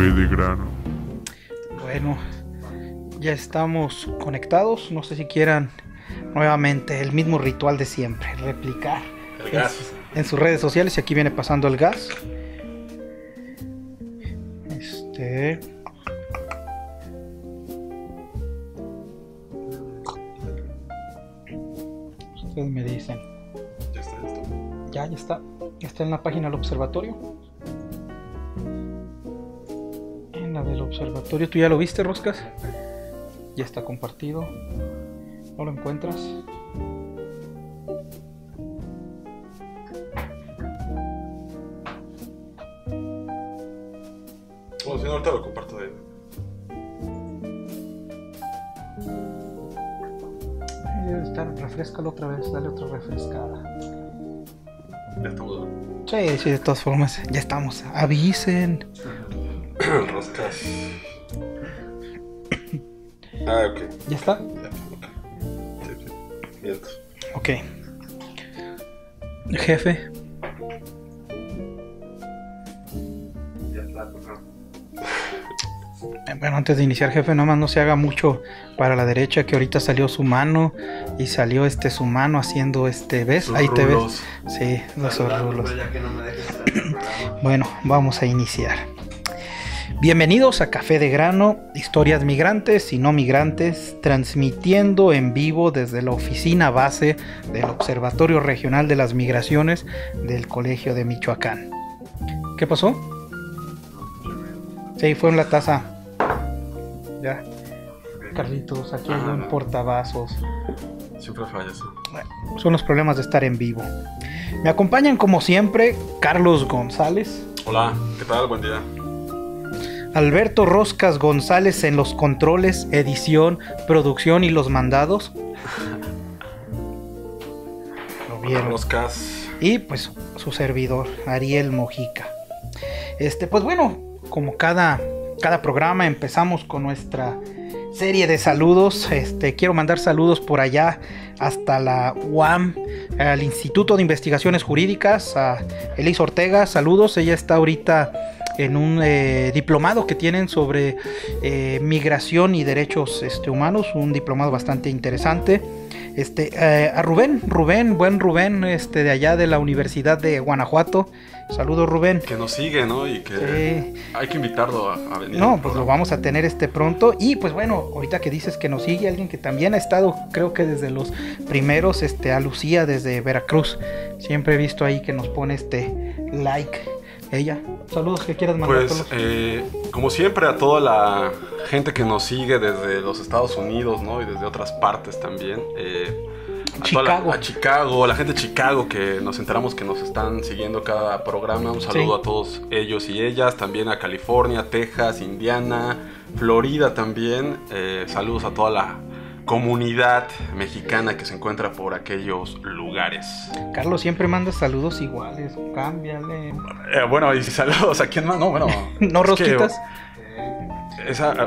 Café de Grano. Bueno, ya estamos conectados. No sé si quieran nuevamente el mismo ritual de siempre, replicar el gas en sus redes sociales. Y aquí viene pasando el gas. Ustedes me dicen. Ya está listo. Ya está. Está en la página del observatorio. En la del observatorio. ¿Tú ya lo viste, Roscas? Ya está compartido. ¿No lo encuentras? Bueno, si no, ahorita lo comparto de... Refrescalo otra vez, dale otra refrescada. Ya estamos. Sí, de todas formas, ya estamos. Avisen. Roscas. Ah, ok. ¿Ya está? Ya, ok. Sí. Bien. Ok. Jefe. Ya está, ajá. Bueno, antes de iniciar, jefe, nomás no se haga mucho para la derecha, que ahorita salió su mano y salió su mano haciendo ¿ves? Sus ahí rulos. te ves. Sí, los rulos. Ya que no me dejes estar en el programa. Bueno, vamos a iniciar. Bienvenidos a Café de Grano, historias migrantes y no migrantes, transmitiendo en vivo desde la oficina base del Observatorio Regional de las Migraciones del Colegio de Michoacán. ¿Qué pasó? Sí, fue en la taza. Ya. Carlitos, aquí hay un portavasos. Siempre falla eso. Bueno, son los problemas de estar en vivo. Me acompañan como siempre Carlos González. Hola, ¿qué tal? Buen día. Alberto Roscas González en los controles, edición, producción y los mandados. Lo vieron. Roscas. Y pues su servidor, Ariel Mojica. Pues bueno, como cada programa empezamos con nuestra serie de saludos. Quiero mandar saludos por allá hasta la UAM, al Instituto de Investigaciones Jurídicas, a Elis Ortega. Saludos, ella está ahorita en un diplomado que tienen sobre migración y derechos humanos, un diplomado bastante interesante. A Rubén, buen Rubén, de allá de la Universidad de Guanajuato. Saludos, Rubén. Que nos sigue, ¿no? Y que hay que invitarlo a venir. No, pues lo vamos a tener pronto. Y pues bueno, ahorita que dices que nos sigue alguien que también ha estado, creo que desde los primeros, a Lucía desde Veracruz. Siempre he visto ahí que nos pone like. Ella. Saludos, que quieras mandar. Pues, como siempre, a toda la gente que nos sigue desde los Estados Unidos, ¿no? Y desde otras partes también. Chicago. A Chicago, la gente de Chicago que nos enteramos que nos están siguiendo cada programa. Un saludo a todos ellos y ellas. También a California, Texas, Indiana, Florida también. Saludos a toda la comunidad mexicana que se encuentra por aquellos lugares. Carlos siempre manda saludos iguales. Cámbiale. Bueno, y saludos a quién más. No, bueno. ¿No rosquitas?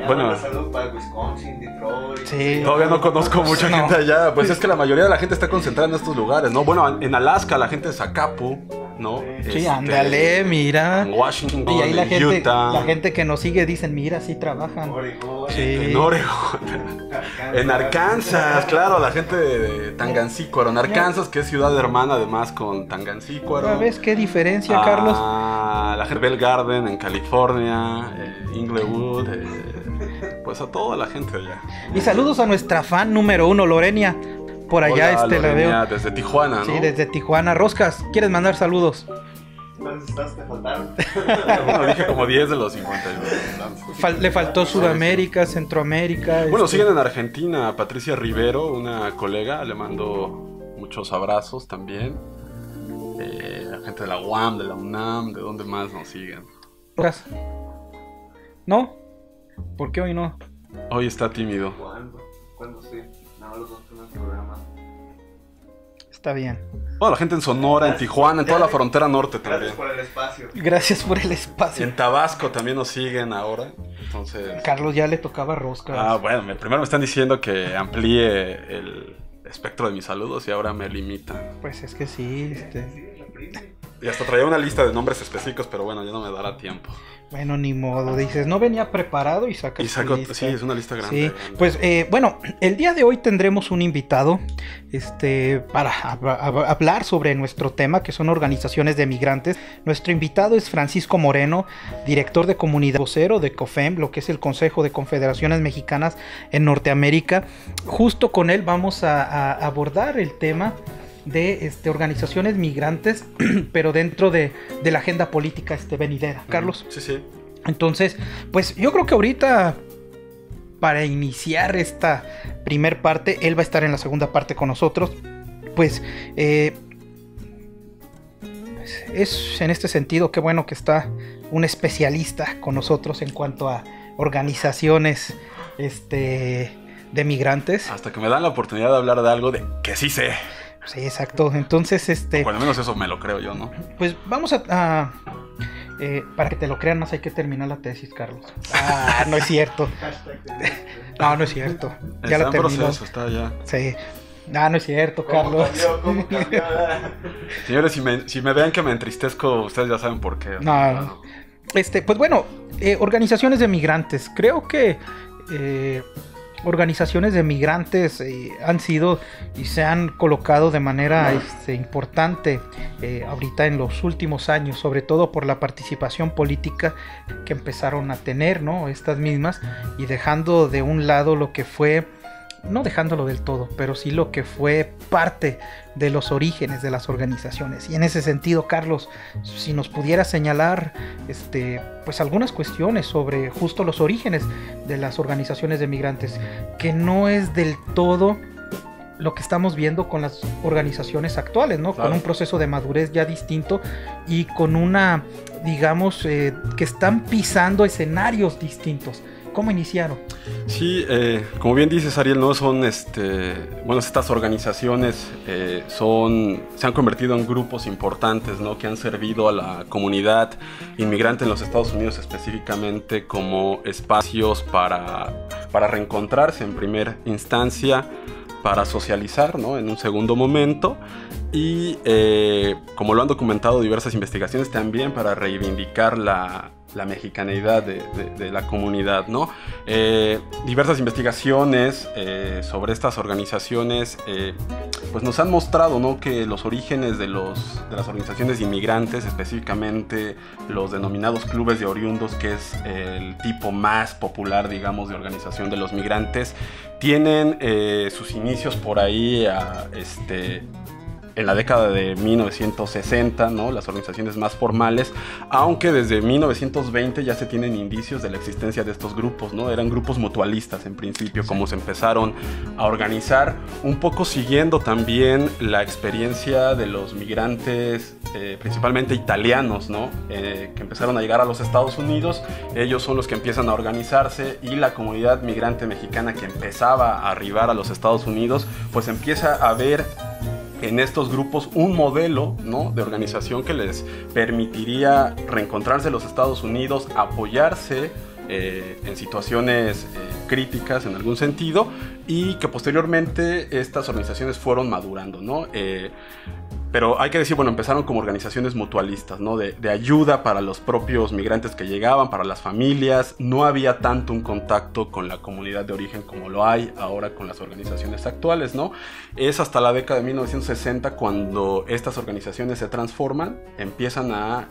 Bueno, saludos para Wisconsin, Detroit. Sí. Todavía no conozco mucha gente allá. Pues es que la mayoría de la gente está concentrada en estos lugares, ¿no? Bueno, en Alaska, la gente de Zacapu, ¿no? Sí, ándale, mira. En Washington, y ahí la en Utah. La gente que nos sigue dicen, mira, sí trabajan. Oregon. Sí. En Oregon. En Arkansas, claro, la gente de Tangancícuaro. En Arkansas, que es ciudad hermana además con Tangancícuaro. ¿Sabes qué diferencia, Carlos? La Bell Garden en California, Inglewood, pues a toda la gente allá. Y saludos a nuestra fan número 1, Lorenia. Por allá Hola, la veo. Lorena, desde Tijuana, ¿no? Sí, desde Tijuana. Roscas, ¿quieres mandar saludos? ¿Cuántos estás? ¿Te faltaron? Bueno, dije como 10 de los 52. Le faltó Sudamérica, Centroamérica. Bueno, siguen en Argentina a Patricia Rivero, una colega. Le mando muchos abrazos también. La gente de la UAM, de la UNAM, ¿de dónde más nos siguen? ¿No? ¿Por qué hoy no? Hoy está tímido. ¿Cuándo sí? No, los dos primeros programas. Está bien. Bueno, la gente en Sonora, en Tijuana, en toda la frontera norte también. Gracias por el espacio. Gracias por el espacio. En Tabasco también nos siguen ahora. Entonces. Carlos ya le tocaba Roscas. Bueno, primero me están diciendo que amplíe el espectro de mis saludos y ahora me limitan. Pues es que sí, Y hasta traía una lista de nombres específicos, pero bueno, ya no me dará tiempo. Bueno, ni modo, dices, no venía preparado y sacas tu lista. Sí, es una lista grande. Sí, pues bueno, el día de hoy tendremos un invitado para hablar sobre nuestro tema, que son organizaciones de migrantes. Nuestro invitado es Francisco Moreno, director de comunidad, vocero de COFEM, lo que es el Consejo de Confederaciones Mexicanas en Norteamérica. Justo con él vamos a abordar el tema de organizaciones migrantes, pero dentro de la agenda política venidera. Carlos. Sí, sí. Entonces, pues yo creo que ahorita, para iniciar esta primer parte, él va a estar en la segunda parte con nosotros. Pues es en este sentido que bueno que está un especialista con nosotros en cuanto a organizaciones de migrantes. Hasta que me dan la oportunidad de hablar de algo de que sí sé. Sí, exacto. Entonces, Bueno, al menos eso me lo creo yo, ¿no? Pues vamos para que te lo crean más hay que terminar la tesis, Carlos. No es cierto. No es cierto. Ya está la terminó. en proceso, está ya. Sí. No es cierto, Carlos. ¿Cómo cambió? Señores, si me ven que me entristezco, ustedes ya saben por qué. No. Pues bueno, organizaciones de migrantes. Creo que organizaciones de migrantes han sido y se han colocado de manera importante ahorita en los últimos años, sobre todo por la participación política que empezaron a tener, ¿no? Estas mismas, y dejando de un lado lo que fue, no dejándolo del todo, pero sí lo que fue parte de los orígenes de las organizaciones. Y en ese sentido, Carlos, si nos pudiera señalar pues algunas cuestiones sobre justo los orígenes de las organizaciones de migrantes, que no es del todo lo que estamos viendo con las organizaciones actuales, ¿no? Claro. Con un proceso de madurez ya distinto y con una, digamos, que están pisando escenarios distintos. ¿Cómo iniciaron? Sí, como bien dices, Ariel, ¿no? Son, estas organizaciones se han convertido en grupos importantes, ¿no? Que han servido a la comunidad inmigrante en los Estados Unidos específicamente como espacios para reencontrarse en primera instancia, para socializar, ¿no? En un segundo momento y, como lo han documentado diversas investigaciones, también para reivindicar la mexicanidad de la comunidad, ¿no? Diversas investigaciones sobre estas organizaciones pues nos han mostrado, ¿no? Que los orígenes de las organizaciones de inmigrantes, específicamente los denominados clubes de oriundos, que es el tipo más popular, digamos, de organización de los migrantes, tienen sus inicios por ahí en la década de 1960, ¿no? Las organizaciones más formales, aunque desde 1920 ya se tienen indicios de la existencia de estos grupos, ¿no? Eran grupos mutualistas en principio, como se empezaron a organizar, un poco siguiendo también la experiencia de los migrantes, principalmente italianos, ¿no? Que empezaron a llegar a los Estados Unidos. Ellos son los que empiezan a organizarse y la comunidad migrante mexicana que empezaba a arribar a los Estados Unidos, pues empieza a ver en estos grupos un modelo, ¿no? De organización que les permitiría reencontrarse en los Estados Unidos, apoyarse en situaciones críticas en algún sentido, y que posteriormente estas organizaciones fueron madurando, ¿no? Pero hay que decir, bueno, empezaron como organizaciones mutualistas, ¿no? De ayuda para los propios migrantes que llegaban, para las familias. No había tanto un contacto con la comunidad de origen como lo hay ahora con las organizaciones actuales, ¿no? Es hasta la década de 1960 cuando estas organizaciones se transforman, empiezan a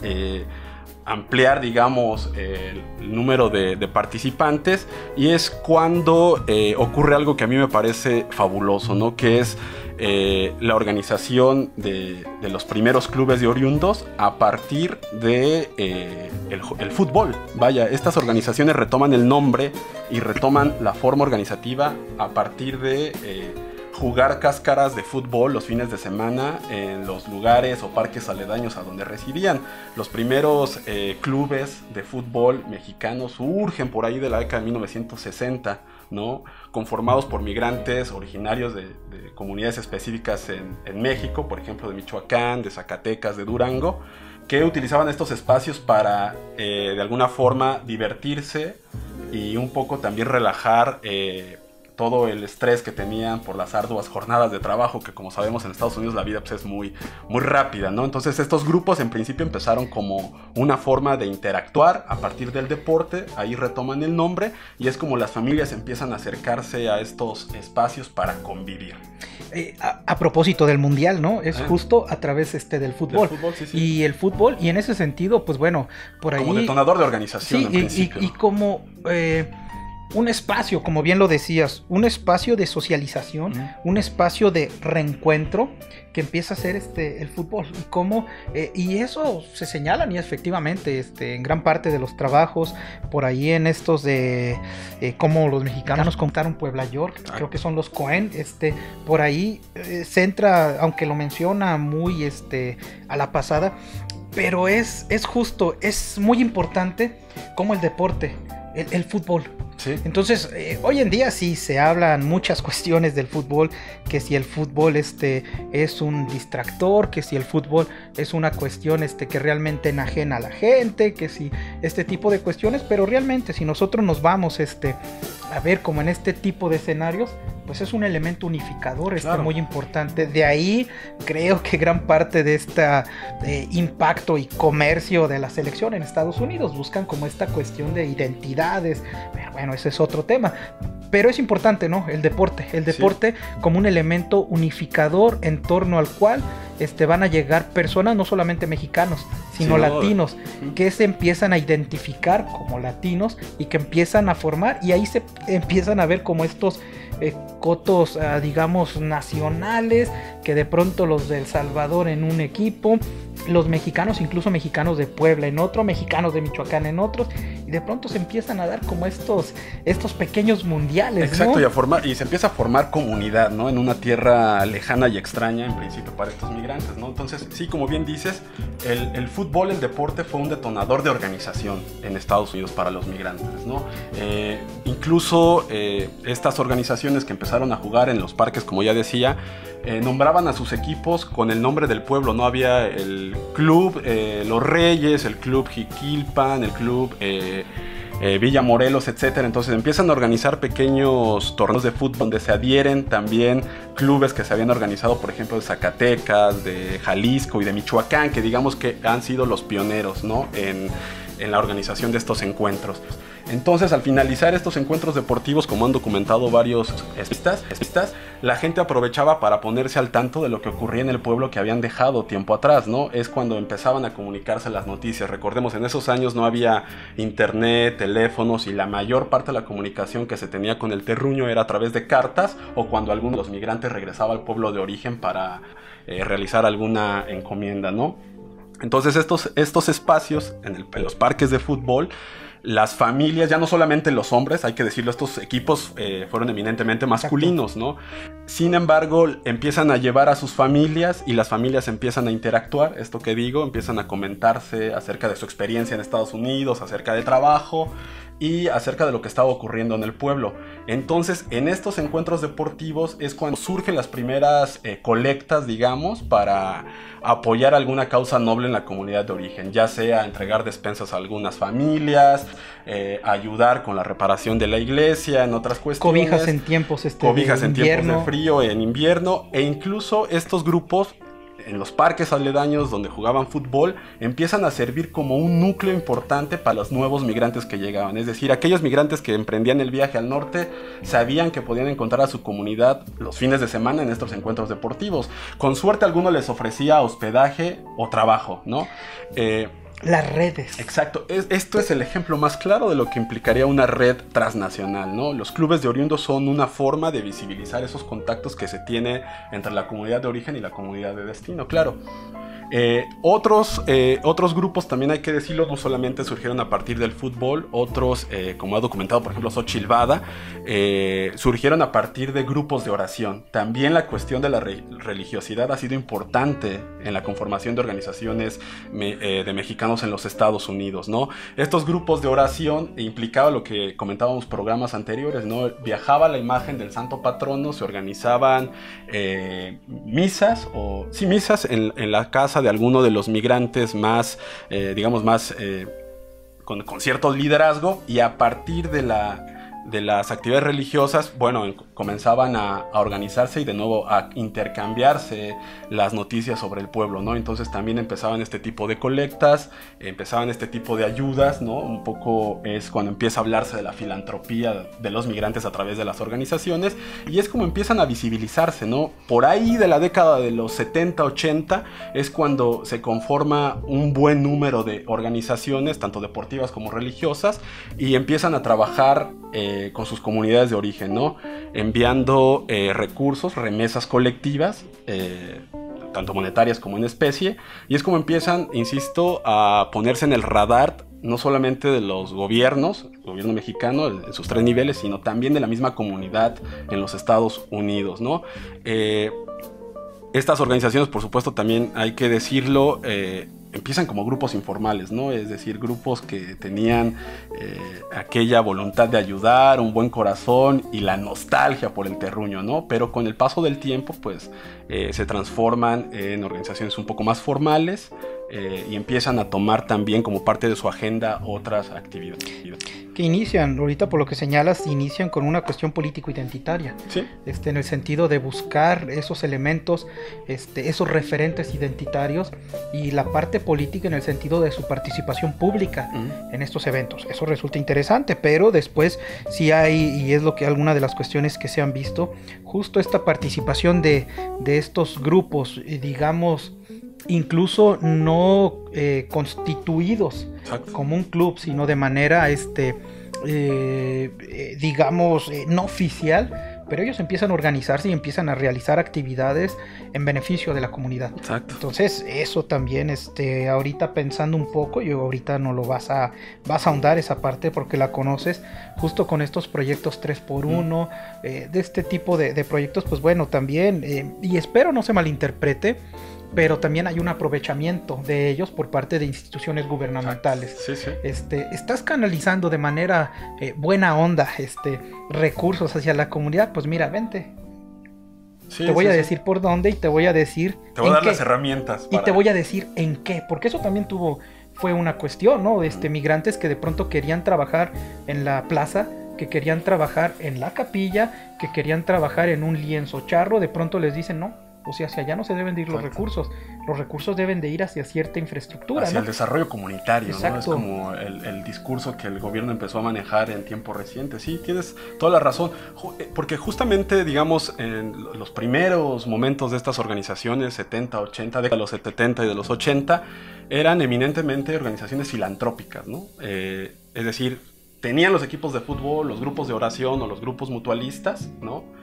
ampliar, digamos, el número de participantes, y es cuando ocurre algo que a mí me parece fabuloso, ¿no? Que es la organización de los primeros clubes de oriundos a partir de el fútbol. Vaya, estas organizaciones retoman el nombre y retoman la forma organizativa a partir de jugar cáscaras de fútbol los fines de semana en los lugares o parques aledaños a donde residían. Los primeros clubes de fútbol mexicanos surgen por ahí de la década de 1960, ¿no? Conformados por migrantes originarios de comunidades específicas en México, por ejemplo de Michoacán, de Zacatecas, de Durango, que utilizaban estos espacios para de alguna forma divertirse y un poco también relajar todo el estrés que tenían por las arduas jornadas de trabajo, que como sabemos en Estados Unidos la vida pues, es muy, muy rápida, ¿no? Entonces estos grupos en principio empezaron como una forma de interactuar a partir del deporte, ahí retoman el nombre y es como las familias empiezan a acercarse a estos espacios para convivir. A propósito del mundial, ¿no? Es justo a través del fútbol. Sí. Y el fútbol, y en ese sentido, pues bueno, por ahí... Como detonador de organización, sí, en principio. Y como un espacio, como bien lo decías, un espacio de socialización, un espacio de reencuentro que empieza a ser el fútbol. Y cómo, y eso se señalan y efectivamente en gran parte de los trabajos, por ahí en estos de cómo los mexicanos contaron Puebla York, creo que son los Cohen, por ahí se entra, aunque lo menciona muy a la pasada, pero es justo, es muy importante como el deporte, el fútbol. Sí. Entonces, hoy en día sí se hablan muchas cuestiones del fútbol, que si el fútbol es un distractor, que si el fútbol es una cuestión que realmente enajena a la gente, que si este tipo de cuestiones, pero realmente si nosotros nos vamos a ver como en este tipo de escenarios, pues es un elemento unificador claro. Muy importante. De ahí creo que gran parte de este impacto y comercio de la selección en Estados Unidos buscan como esta cuestión de identidades, pero bueno, ese es otro tema. Pero es importante, ¿no? El deporte sí. Como un elemento unificador en torno al cual van a llegar personas, no solamente mexicanos, sino latinos, que se empiezan a identificar como latinos y que empiezan a formar, y ahí se empiezan a ver como estos cotos, digamos, nacionales, que de pronto los de El Salvador en un equipo, los mexicanos, incluso mexicanos de Puebla en otro, mexicanos de Michoacán en otros, y de pronto se empiezan a dar como estos pequeños mundiales. Exacto, ¿no? y se empieza a formar comunidad, ¿no? En una tierra lejana y extraña, en principio, para estos migrantes, ¿no? Entonces, sí, como bien dices, el fútbol, el deporte fue un detonador de organización en Estados Unidos para los migrantes, ¿no? Incluso estas organizaciones que empezaron a jugar en los parques, como ya decía, nombraban a sus equipos con el nombre del pueblo, ¿no? Había el club Los Reyes, el club Jiquilpan, el club Villa Morelos, etcétera. Entonces empiezan a organizar pequeños torneos de fútbol donde se adhieren también clubes que se habían organizado, por ejemplo, de Zacatecas, de Jalisco y de Michoacán, que digamos que han sido los pioneros, ¿no? en la organización de estos encuentros. Entonces, al finalizar estos encuentros deportivos, como han documentado varios especialistas, la gente aprovechaba para ponerse al tanto de lo que ocurría en el pueblo que habían dejado tiempo atrás, ¿no? Es cuando empezaban a comunicarse las noticias. Recordemos, en esos años no había internet, teléfonos, y la mayor parte de la comunicación que se tenía con el terruño era a través de cartas, o cuando alguno de los migrantes regresaba al pueblo de origen para realizar alguna encomienda, ¿no? Entonces estos espacios en los parques de fútbol, las familias, ya no solamente los hombres, hay que decirlo, estos equipos fueron eminentemente masculinos, ¿no? Sin embargo, empiezan a llevar a sus familias y las familias empiezan a interactuar, esto que digo, empiezan a comentarse acerca de su experiencia en Estados Unidos, acerca de trabajo y acerca de lo que estaba ocurriendo en el pueblo. Entonces, en estos encuentros deportivos es cuando surgen las primeras colectas, digamos, para apoyar alguna causa noble en la comunidad de origen, ya sea entregar despensas a algunas familias, ayudar con la reparación de la iglesia, en otras cuestiones. Cobijas en tiempos cobijas en tiempos de frío, en invierno, e incluso estos grupos en los parques aledaños donde jugaban fútbol empiezan a servir como un núcleo importante para los nuevos migrantes que llegaban. Es decir, aquellos migrantes que emprendían el viaje al norte sabían que podían encontrar a su comunidad los fines de semana en estos encuentros deportivos. Con suerte alguno les ofrecía hospedaje o trabajo, ¿no? Las redes. Exacto. Esto es el ejemplo más claro de lo que implicaría una red transnacional, ¿no? Los clubes de oriundos son una forma de visibilizar esos contactos que se tiene entre la comunidad de origen y la comunidad de destino, claro. Otros grupos, también hay que decirlo, no solamente surgieron a partir del fútbol, otros, como ha documentado por ejemplo Xochitl Bada, surgieron a partir de grupos de oración. También la cuestión de la religiosidad ha sido importante en la conformación de organizaciones de mexicanos en los Estados Unidos, ¿no? Estos grupos de oración implicaban lo que comentábamos en programas anteriores, ¿no? Viajaba la imagen del santo patrono, se organizaban misas en la casa de alguno de los migrantes más, digamos, más con cierto liderazgo, y a partir de de las actividades religiosas, bueno, comenzaban a organizarse y de nuevo a intercambiarse las noticias sobre el pueblo, ¿no? Entonces también empezaban este tipo de colectas, empezaban este tipo de ayudas, ¿no? Un poco es cuando empieza a hablarse de la filantropía de los migrantes a través de las organizaciones, y es como empiezan a visibilizarse, ¿no? Por ahí de la década de los 70, 80 es cuando se conforma un buen número de organizaciones, tanto deportivas como religiosas, y empiezan a trabajar con sus comunidades de origen, ¿no? Enviando recursos, remesas colectivas, tanto monetarias como en especie, y es como empiezan, insisto, a ponerse en el radar no solamente de los gobiernos, el gobierno mexicano en sus 3 niveles, sino también de la misma comunidad en los Estados Unidos, ¿no? Estas organizaciones, por supuesto, también hay que decirlo, empiezan como grupos informales, ¿no? Es decir, grupos que tenían aquella voluntad de ayudar, un buen corazón y la nostalgia por el terruño, ¿no? Pero con el paso del tiempo, pues, se transforman en organizaciones un poco más formales y empiezan a tomar también como parte de su agenda otras actividades. Que inician, ahorita por lo que señalas, inician con una cuestión político-identitaria. Sí. En el sentido de buscar esos elementos, esos referentes identitarios, y la parte política en el sentido de su participación pública en estos eventos. Eso resulta interesante, pero después sí hay, y es lo que alguna de las cuestiones que se han visto, justo esta participación de estos grupos, digamos, incluso no constituidos como un club, sino de manera digamos no oficial, pero ellos empiezan a organizarse y empiezan a realizar actividades en beneficio de la comunidad. Exacto. Entonces eso también, ahorita pensando un poco, yo ahorita no lo vas a ahondar esa parte porque la conoces, justo con estos proyectos 3x1, de este tipo de proyectos, pues bueno, también, y espero no se malinterprete, pero también hay un aprovechamiento de ellos por parte de instituciones gubernamentales. Sí, sí. Estás canalizando de manera buena onda recursos hacia la comunidad, pues mira, vente. Sí, te voy a decir por dónde y te voy a decir te voy a dar las herramientas y te voy a decir en qué, porque eso también fue una cuestión, ¿no? Migrantes que de pronto querían trabajar en la plaza, que querían trabajar en la capilla, que querían trabajar en un lienzo charro, de pronto les dicen no. O sea, hacia allá no se deben de ir los recursos deben de ir hacia cierta infraestructura, hacia, ¿no?, el desarrollo comunitario. Exacto. ¿No? Es como el discurso que el gobierno empezó a manejar en tiempo reciente. Sí, tienes toda la razón, porque justamente, digamos, en los primeros momentos de estas organizaciones, 70, 80, de los 70 y de los 80, eran eminentemente organizaciones filantrópicas, ¿no? Es decir, tenían los equipos de fútbol, los grupos de oración o los grupos mutualistas, ¿no?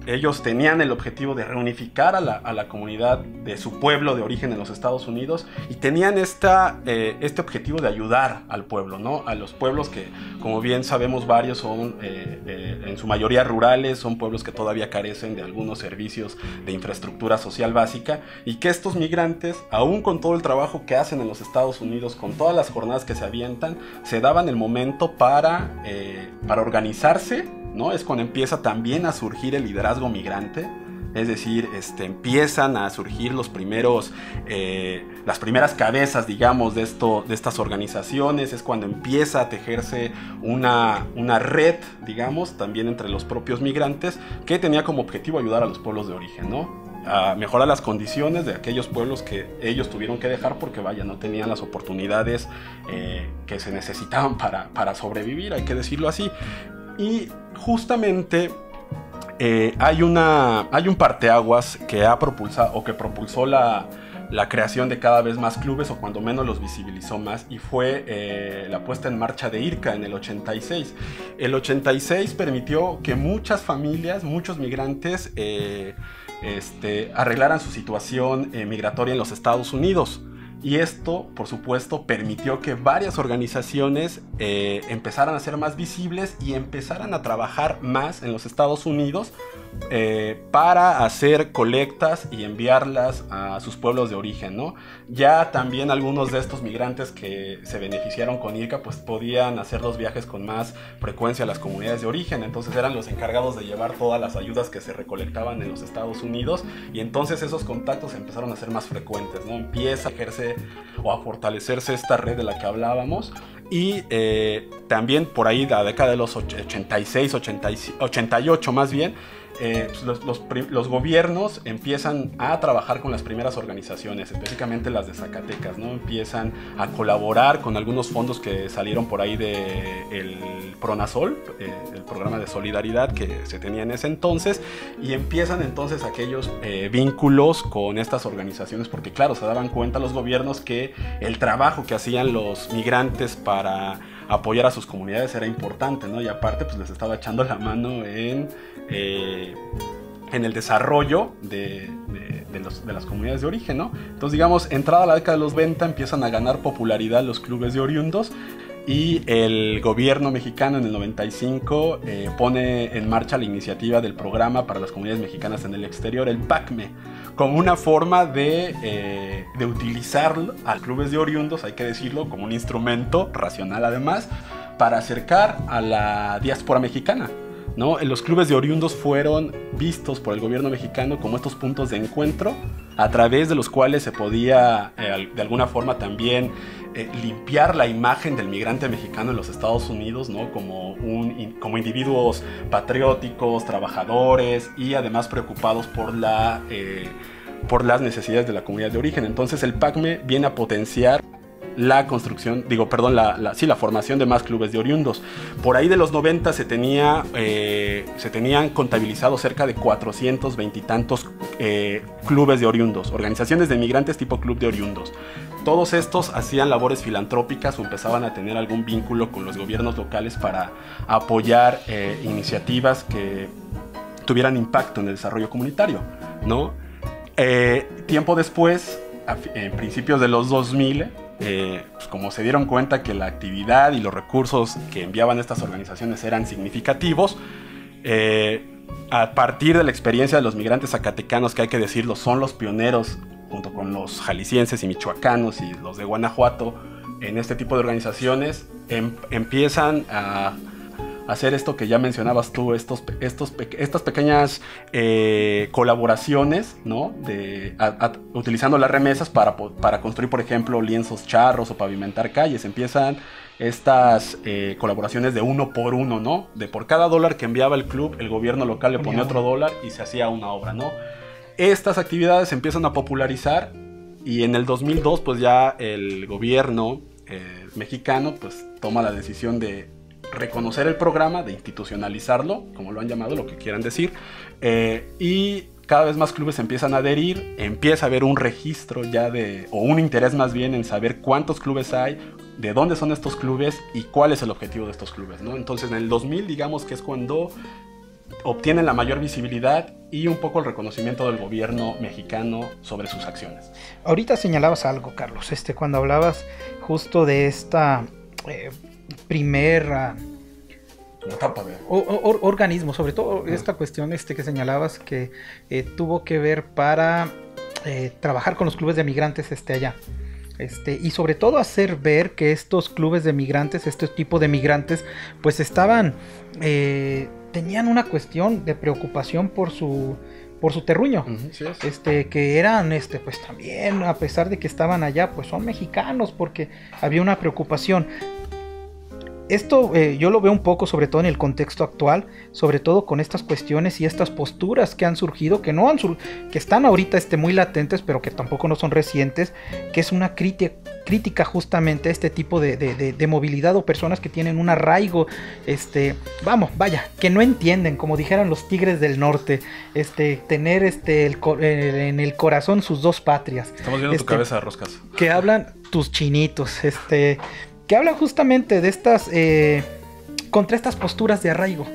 Ellos tenían el objetivo de reunificar a la comunidad de su pueblo de origen en los Estados Unidos, y tenían este objetivo de ayudar al pueblo, ¿no? A los pueblos que, como bien sabemos, varios son en su mayoría rurales, son pueblos que todavía carecen de algunos servicios de infraestructura social básica, y que estos migrantes, aún con todo el trabajo que hacen en los Estados Unidos, con todas las jornadas que se avientan, se daban el momento para organizarse, ¿no? Es cuando empieza también a surgir el liderazgo migrante. Es decir, empiezan a surgir las primeras cabezas, digamos, de estas organizaciones. Es cuando empieza a tejerse una red, digamos, también entre los propios migrantes, que tenía como objetivo ayudar a los pueblos de origen, ¿no? A mejorar las condiciones de aquellos pueblos que ellos tuvieron que dejar porque, vaya, no tenían las oportunidades que se necesitaban para sobrevivir, hay que decirlo así. Y justamente hay un parteaguas que ha propulsado o que propulsó la creación de cada vez más clubes, o cuando menos los visibilizó más, y fue la puesta en marcha de IRCA en el 86. El 86 permitió que muchas familias, muchos migrantes arreglaran su situación migratoria en los Estados Unidos. Y esto, por supuesto, permitió que varias organizaciones empezaran a ser más visibles y empezaran a trabajar más en los Estados Unidos para hacer colectas y enviarlas a sus pueblos de origen, ¿no? Ya también algunos de estos migrantes que se beneficiaron con IRCA pues podían hacer los viajes con más frecuencia a las comunidades de origen, entonces eran los encargados de llevar todas las ayudas que se recolectaban en los Estados Unidos, y entonces esos contactos empezaron a ser más frecuentes, ¿no? Empieza a ejercer o a fortalecerse esta red de la que hablábamos, Y también por ahí, la década de los 86, 88 más bien, los gobiernos empiezan a trabajar con las primeras organizaciones, específicamente las de Zacatecas, ¿no? Empiezan a colaborar con algunos fondos que salieron por ahí del Pronasol, el programa de solidaridad que se tenía en ese entonces, y empiezan entonces aquellos vínculos con estas organizaciones, porque claro, se daban cuenta los gobiernos que el trabajo que hacían los migrantes para apoyar a sus comunidades era importante, ¿no? Y aparte pues les estaba echando la mano en el desarrollo de las comunidades de origen, ¿no? Entonces, digamos, entrada la década de los 20 empiezan a ganar popularidad los clubes de oriundos, y el gobierno mexicano en el 95 pone en marcha la iniciativa del programa para las comunidades mexicanas en el exterior, el PACME, como una forma de utilizar a clubes de oriundos, hay que decirlo, como un instrumento racional además, para acercar a la diáspora mexicana, ¿no? Los clubes de oriundos fueron vistos por el gobierno mexicano como estos puntos de encuentro a través de los cuales se podía de alguna forma también limpiar la imagen del migrante mexicano en los Estados Unidos, ¿no? Como individuos patrióticos, trabajadores y además preocupados por las necesidades de la comunidad de origen. Entonces el PACME viene a potenciar la construcción, la formación de más clubes de oriundos. Por ahí de los 90 se tenían contabilizados cerca de 420 y tantos clubes de oriundos, organizaciones de migrantes tipo club de oriundos. Todos estos hacían labores filantrópicas o empezaban a tener algún vínculo con los gobiernos locales para apoyar iniciativas que tuvieran impacto en el desarrollo comunitario, ¿no? Tiempo después, en principios de los 2000, pues como se dieron cuenta que la actividad y los recursos que enviaban estas organizaciones eran significativos, a partir de la experiencia de los migrantes zacatecanos, que hay que decirlo, son los pioneros junto con los jaliscienses y michoacanos y los de Guanajuato en este tipo de organizaciones, empiezan a hacer esto que ya mencionabas tú, estas pequeñas colaboraciones, ¿no? Utilizando las remesas para construir, por ejemplo, lienzos charros o pavimentar calles. Empiezan estas colaboraciones de uno por uno, ¿no? De por cada dólar que enviaba el club, el gobierno local le ponía otro dólar y se hacía una obra, ¿no? Estas actividades se empiezan a popularizar, y en el 2002 pues ya el gobierno mexicano pues toma la decisión de reconocer el programa, de institucionalizarlo, como lo han llamado, lo que quieran decir, y cada vez más clubes empiezan a adherir, empieza a haber un registro ya o un interés más bien en saber cuántos clubes hay, de dónde son estos clubes y cuál es el objetivo de estos clubes, ¿no? Entonces en el 2000 digamos que es cuando obtienen la mayor visibilidad y un poco el reconocimiento del gobierno mexicano sobre sus acciones. Ahorita señalabas algo, Carlos, cuando hablabas justo de esta primera organismo, sobre todo esta cuestión que señalabas que tuvo que ver para trabajar con los clubes de migrantes allá. Y sobre todo hacer ver que estos clubes de migrantes, este tipo de migrantes, pues tenían una cuestión de preocupación por su terruño, Sí es. Que eran, pues también, a pesar de que estaban allá, pues son mexicanos, porque había una preocupación. Esto yo lo veo un poco, sobre todo en el contexto actual, sobre todo con estas cuestiones y estas posturas que han surgido, que están ahorita muy latentes, pero que tampoco no son recientes, que es una crítica justamente a este tipo de movilidad, o personas que tienen un arraigo, que no entienden, como dijeran los tigres del norte, tener en el corazón sus dos patrias. Estamos viendo tu cabeza de roscas. Que hablan tus chinitos, que hablan justamente de estas contra estas posturas de arraigo,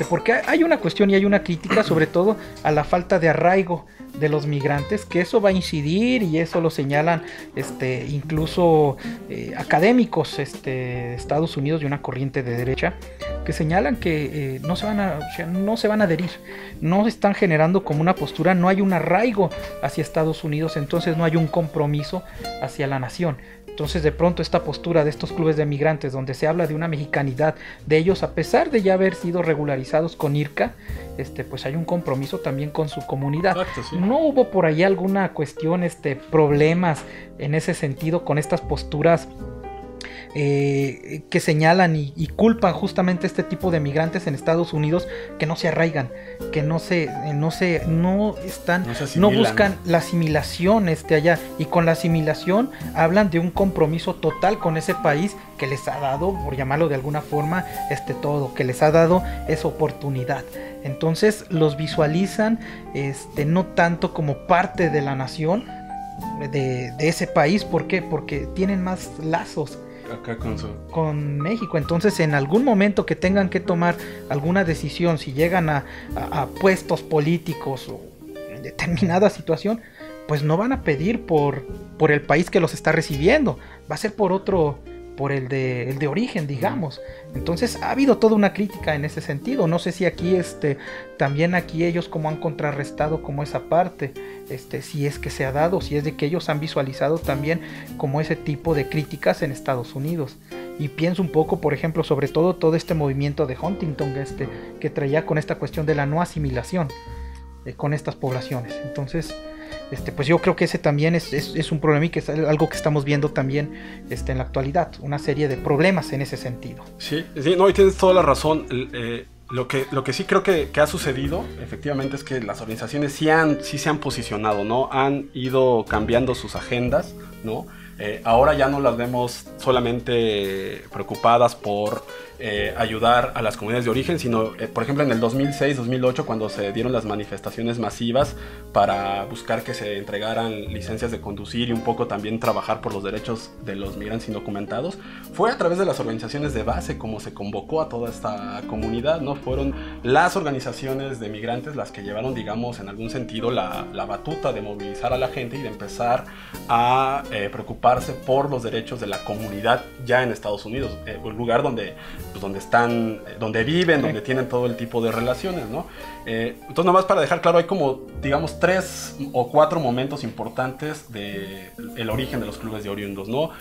porque hay una cuestión y hay una crítica sobre todo a la falta de arraigo de los migrantes, que eso va a incidir, y eso lo señalan incluso académicos de Estados Unidos, de una corriente de derecha, que señalan que no se van a adherir, no están generando como una postura, no hay un arraigo hacia Estados Unidos, entonces no hay un compromiso hacia la nación. Entonces de pronto esta postura de estos clubes de migrantes, donde se habla de una mexicanidad de ellos, a pesar de ya haber sido regularizados con IRCA, pues hay un compromiso también con su comunidad. Exacto, sí. ¿No hubo por ahí alguna cuestión, problemas en ese sentido con estas posturas que señalan y culpan justamente este tipo de migrantes en Estados Unidos, que no se arraigan, que no buscan la asimilación allá, y con la asimilación hablan de un compromiso total con ese país que les ha dado, por llamarlo de alguna forma, todo, que les ha dado esa oportunidad. Entonces los visualizan no tanto como parte de la nación de ese país. ¿Por qué? Porque tienen más lazos acá con México. Entonces en algún momento que tengan que tomar alguna decisión, si llegan a puestos políticos o en determinada situación, pues no van a pedir por el país que los está recibiendo, va a ser por el de origen, digamos. Entonces ha habido toda una crítica en ese sentido. No sé si aquí también aquí ellos como han contrarrestado como esa parte, si es que se ha dado, si es de que ellos han visualizado también como ese tipo de críticas en Estados Unidos. Y pienso un poco, por ejemplo, sobre todo este movimiento de Huntington que traía con esta cuestión de la no asimilación con estas poblaciones. Entonces pues yo creo que ese también es un problema, y que es algo que estamos viendo también en la actualidad, una serie de problemas en ese sentido. Sí, no, y tienes toda la razón. Lo que sí creo que ha sucedido, efectivamente, es que las organizaciones sí se han posicionado, ¿no? Han ido cambiando sus agendas, ¿no? Ahora ya no las vemos solamente preocupadas por ayudar a las comunidades de origen, sino, por ejemplo, en el 2006-2008, cuando se dieron las manifestaciones masivas para buscar que se entregaran licencias de conducir y un poco también trabajar por los derechos de los migrantes indocumentados, fue a través de las organizaciones de base como se convocó a toda esta comunidad, ¿no? Fueron las organizaciones de migrantes las que llevaron, digamos, en algún sentido la batuta de movilizar a la gente y de empezar a preocuparse por los derechos de la comunidad ya en Estados Unidos, un lugar donde viven, donde tienen todo el tipo de relaciones, ¿no? Entonces, nada más para dejar claro, hay como, digamos, 3 o 4 momentos importantes del origen de los clubes de oriundos, ¿no?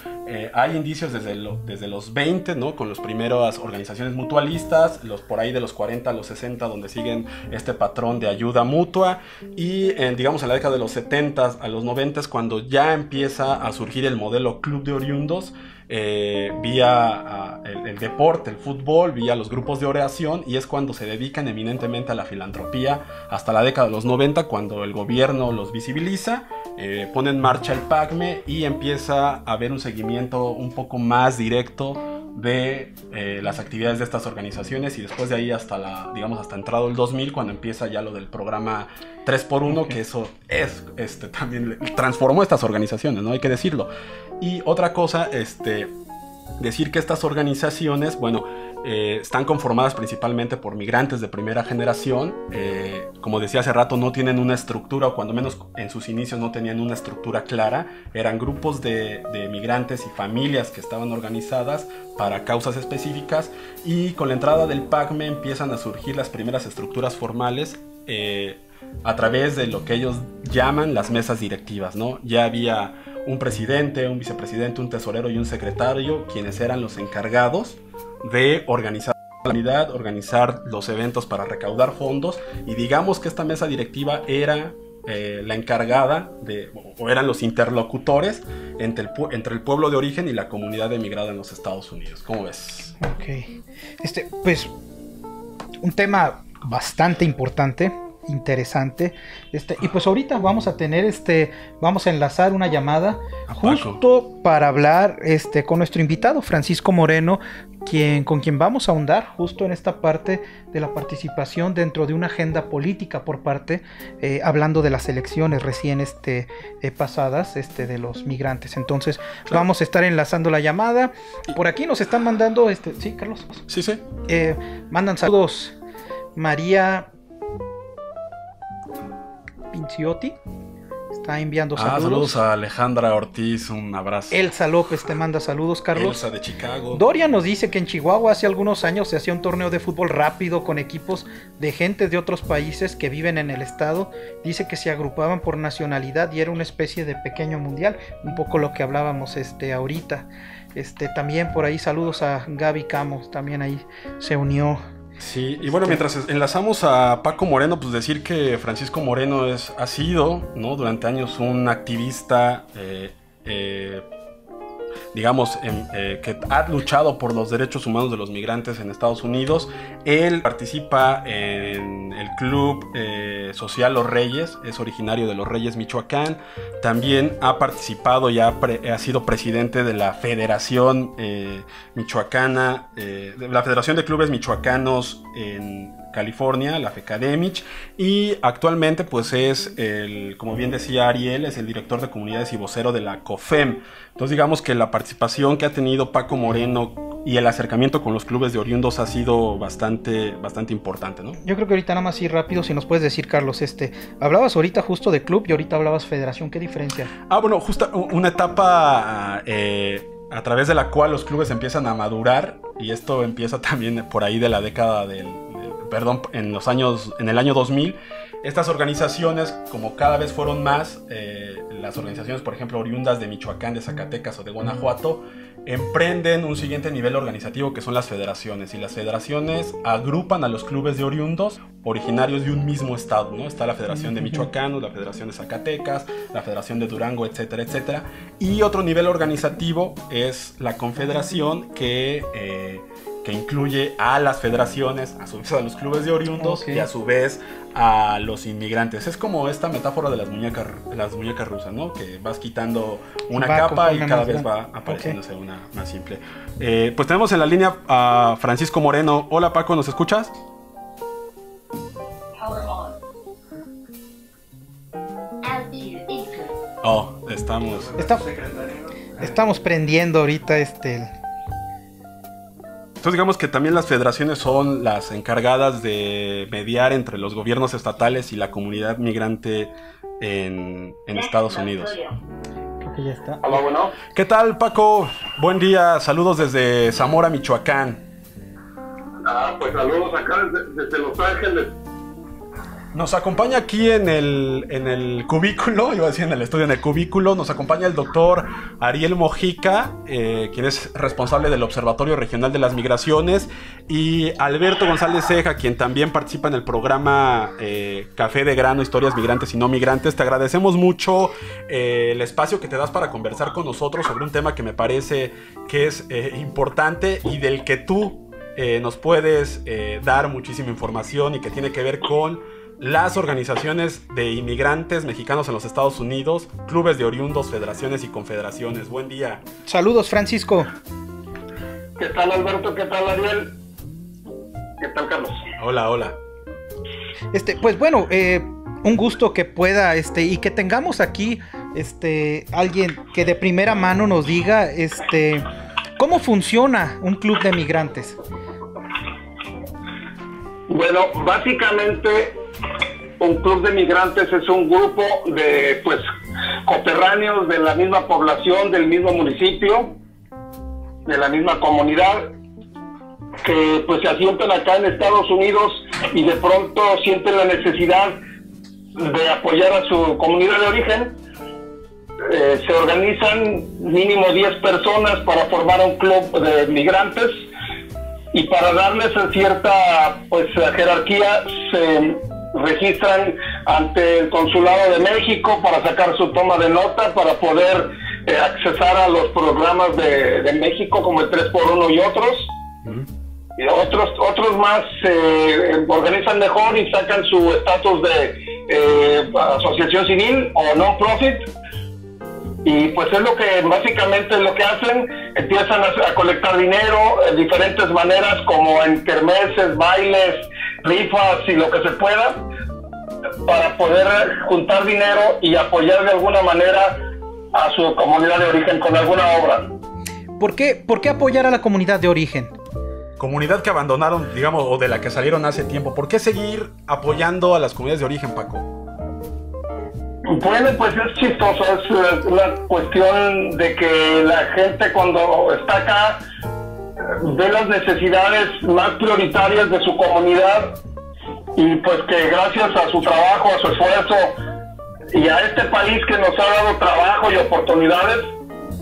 Hay indicios desde los 20, ¿no? Con las primeras organizaciones mutualistas, por ahí de los 40 a los 60, donde siguen este patrón de ayuda mutua, y digamos en la década de los 70 a los 90 es cuando ya empieza a surgir el modelo club de oriundos, vía el deporte, el fútbol, vía los grupos de oración, y es cuando se dedican eminentemente a la filantropía hasta la década de los 90, cuando el gobierno los visibiliza, pone en marcha el PACME y empieza a haber un seguimiento un poco más directo de las actividades de estas organizaciones, y después de ahí hasta entrado el 2000, cuando empieza ya lo del programa 3x1, okay, que eso también transformó estas organizaciones, ¿no? Hay que decirlo. Y otra cosa, decir que estas organizaciones, están conformadas principalmente por migrantes de primera generación. Como decía hace rato, no tienen una estructura, o cuando menos en sus inicios no tenían una estructura clara. Eran grupos de migrantes y familias que estaban organizadas para causas específicas, y con la entrada del PACME empiezan a surgir las primeras estructuras formales a través de lo que ellos llaman las mesas directivas, ¿no? Ya había un presidente, un vicepresidente, un tesorero y un secretario, quienes eran los encargados de organizar la unidad, organizar los eventos para recaudar fondos, y digamos que esta mesa directiva era la encargada o eran los interlocutores entre el pueblo de origen y la comunidad emigrada en los Estados Unidos. ¿Cómo ves? Ok. Pues un tema bastante importante, interesante, y pues ahorita vamos a tener vamos a enlazar una llamada justo para hablar con nuestro invitado Francisco Moreno, con quien vamos a ahondar justo en esta parte de la participación dentro de una agenda política por parte, hablando de las elecciones recién pasadas de los migrantes. Entonces, claro, vamos a estar enlazando la llamada. Por aquí nos están mandando, ¿sí, Carlos? Sí. Mandan saludos María Pinciotti, está enviando saludos. Saludos a Alejandra Ortiz, un abrazo. Elsa López te manda saludos, Carlos. Elsa de Chicago. Doria nos dice que en Chihuahua hace algunos años se hacía un torneo de fútbol rápido con equipos de gente de otros países que viven en el estado. Dice que se agrupaban por nacionalidad y era una especie de pequeño mundial, un poco lo que hablábamos ahorita. También por ahí saludos a Gaby Camos, también ahí se unió. Sí, y bueno, mientras enlazamos a Paco Moreno, pues decir que Francisco Moreno ha sido, ¿no?, durante años un activista digamos, que ha luchado por los derechos humanos de los migrantes en Estados Unidos. Él participa en el Club Social Los Reyes, es originario de Los Reyes, Michoacán. También ha participado y ha sido presidente de la Federación Michoacana, de la Federación de Clubes Michoacanos en California, la FECADEMICH, y actualmente pues es como bien decía Ariel, es el director de comunidades y vocero de la COFEM. Entonces digamos que la participación que ha tenido Paco Moreno y el acercamiento con los clubes de oriundos ha sido bastante importante, ¿no? Yo creo que ahorita nada más ir rápido, si nos puedes decir, Carlos, hablabas ahorita justo de club y ahorita hablabas federación, ¿qué diferencia? Bueno, justo una etapa a través de la cual los clubes empiezan a madurar, y esto empieza también por ahí de la década en el año 2000. Estas organizaciones, como cada vez fueron más, las organizaciones, por ejemplo, oriundas de Michoacán, de Zacatecas o de Guanajuato, emprenden un siguiente nivel organizativo que son las federaciones, y las federaciones agrupan a los clubes de oriundos originarios de un mismo estado, ¿no? Está la Federación de Michoacán, la Federación de Zacatecas, la Federación de Durango, etcétera, etcétera. Y otro nivel organizativo es la Confederación, que incluye a las federaciones, a su vez a los clubes de oriundos, y a su vez a los inmigrantes. Es como esta metáfora de las muñecas rusas, ¿no? Que vas quitando una capa y cada vez va apareciéndose una más simple. Pues tenemos en la línea a Francisco Moreno. Hola, Paco, ¿nos escuchas? Estamos prendiendo ahorita Entonces digamos que también las federaciones son las encargadas de mediar entre los gobiernos estatales y la comunidad migrante en Estados Unidos. Creo que ya está. Hola, bueno. ¿Qué tal, Paco? Buen día, saludos desde Zamora, Michoacán. Pues saludos acá desde Los Ángeles. Nos acompaña aquí en el cubículo, iba a decir en el estudio, en el cubículo, nos acompaña el doctor Ariel Mojica, quien es responsable del Observatorio Regional de las Migraciones, y Alberto González Ceja, quien también participa en el programa Café de Grano, Historias Migrantes y No Migrantes. Te agradecemos mucho el espacio que te das para conversar con nosotros sobre un tema que me parece que es importante y del que tú nos puedes dar muchísima información, y que tiene que ver con las organizaciones de inmigrantes mexicanos en los Estados Unidos, clubes de oriundos, federaciones y confederaciones. Buen día. Saludos, Francisco. ¿Qué tal, Alberto? ¿Qué tal, Ariel? ¿Qué tal, Carlos? Hola. Pues bueno, un gusto que pueda, y que tengamos aquí, alguien que de primera mano nos diga, cómo funciona un club de migrantes. Bueno, básicamente un club de migrantes es un grupo de coterráneos de la misma población, del mismo municipio, de la misma comunidad, que pues se asientan acá en Estados Unidos y de pronto sienten la necesidad de apoyar a su comunidad de origen. Se organizan mínimo 10 personas para formar un club de migrantes, y para darles cierta jerarquía se registran ante el Consulado de México para sacar su toma de nota, para poder accesar a los programas de México como el 3x1 y otros. Y otros más se organizan mejor y sacan su estatus de asociación civil o non-profit. Y pues es lo que básicamente hacen. Empiezan a colectar dinero de diferentes maneras, como en kermeses, bailes, rifas y lo que se pueda, para poder juntar dinero y apoyar de alguna manera a su comunidad de origen con alguna obra. ¿Por qué apoyar a la comunidad de origen? Comunidad que abandonaron, digamos, o de la que salieron hace tiempo. ¿Por qué seguir apoyando a las comunidades de origen, Paco? Bueno, pues es chistoso, es una cuestión de que la gente cuando está acá ve las necesidades más prioritarias de su comunidad, y pues que gracias a su trabajo, a su esfuerzo y a este país que nos ha dado trabajo y oportunidades,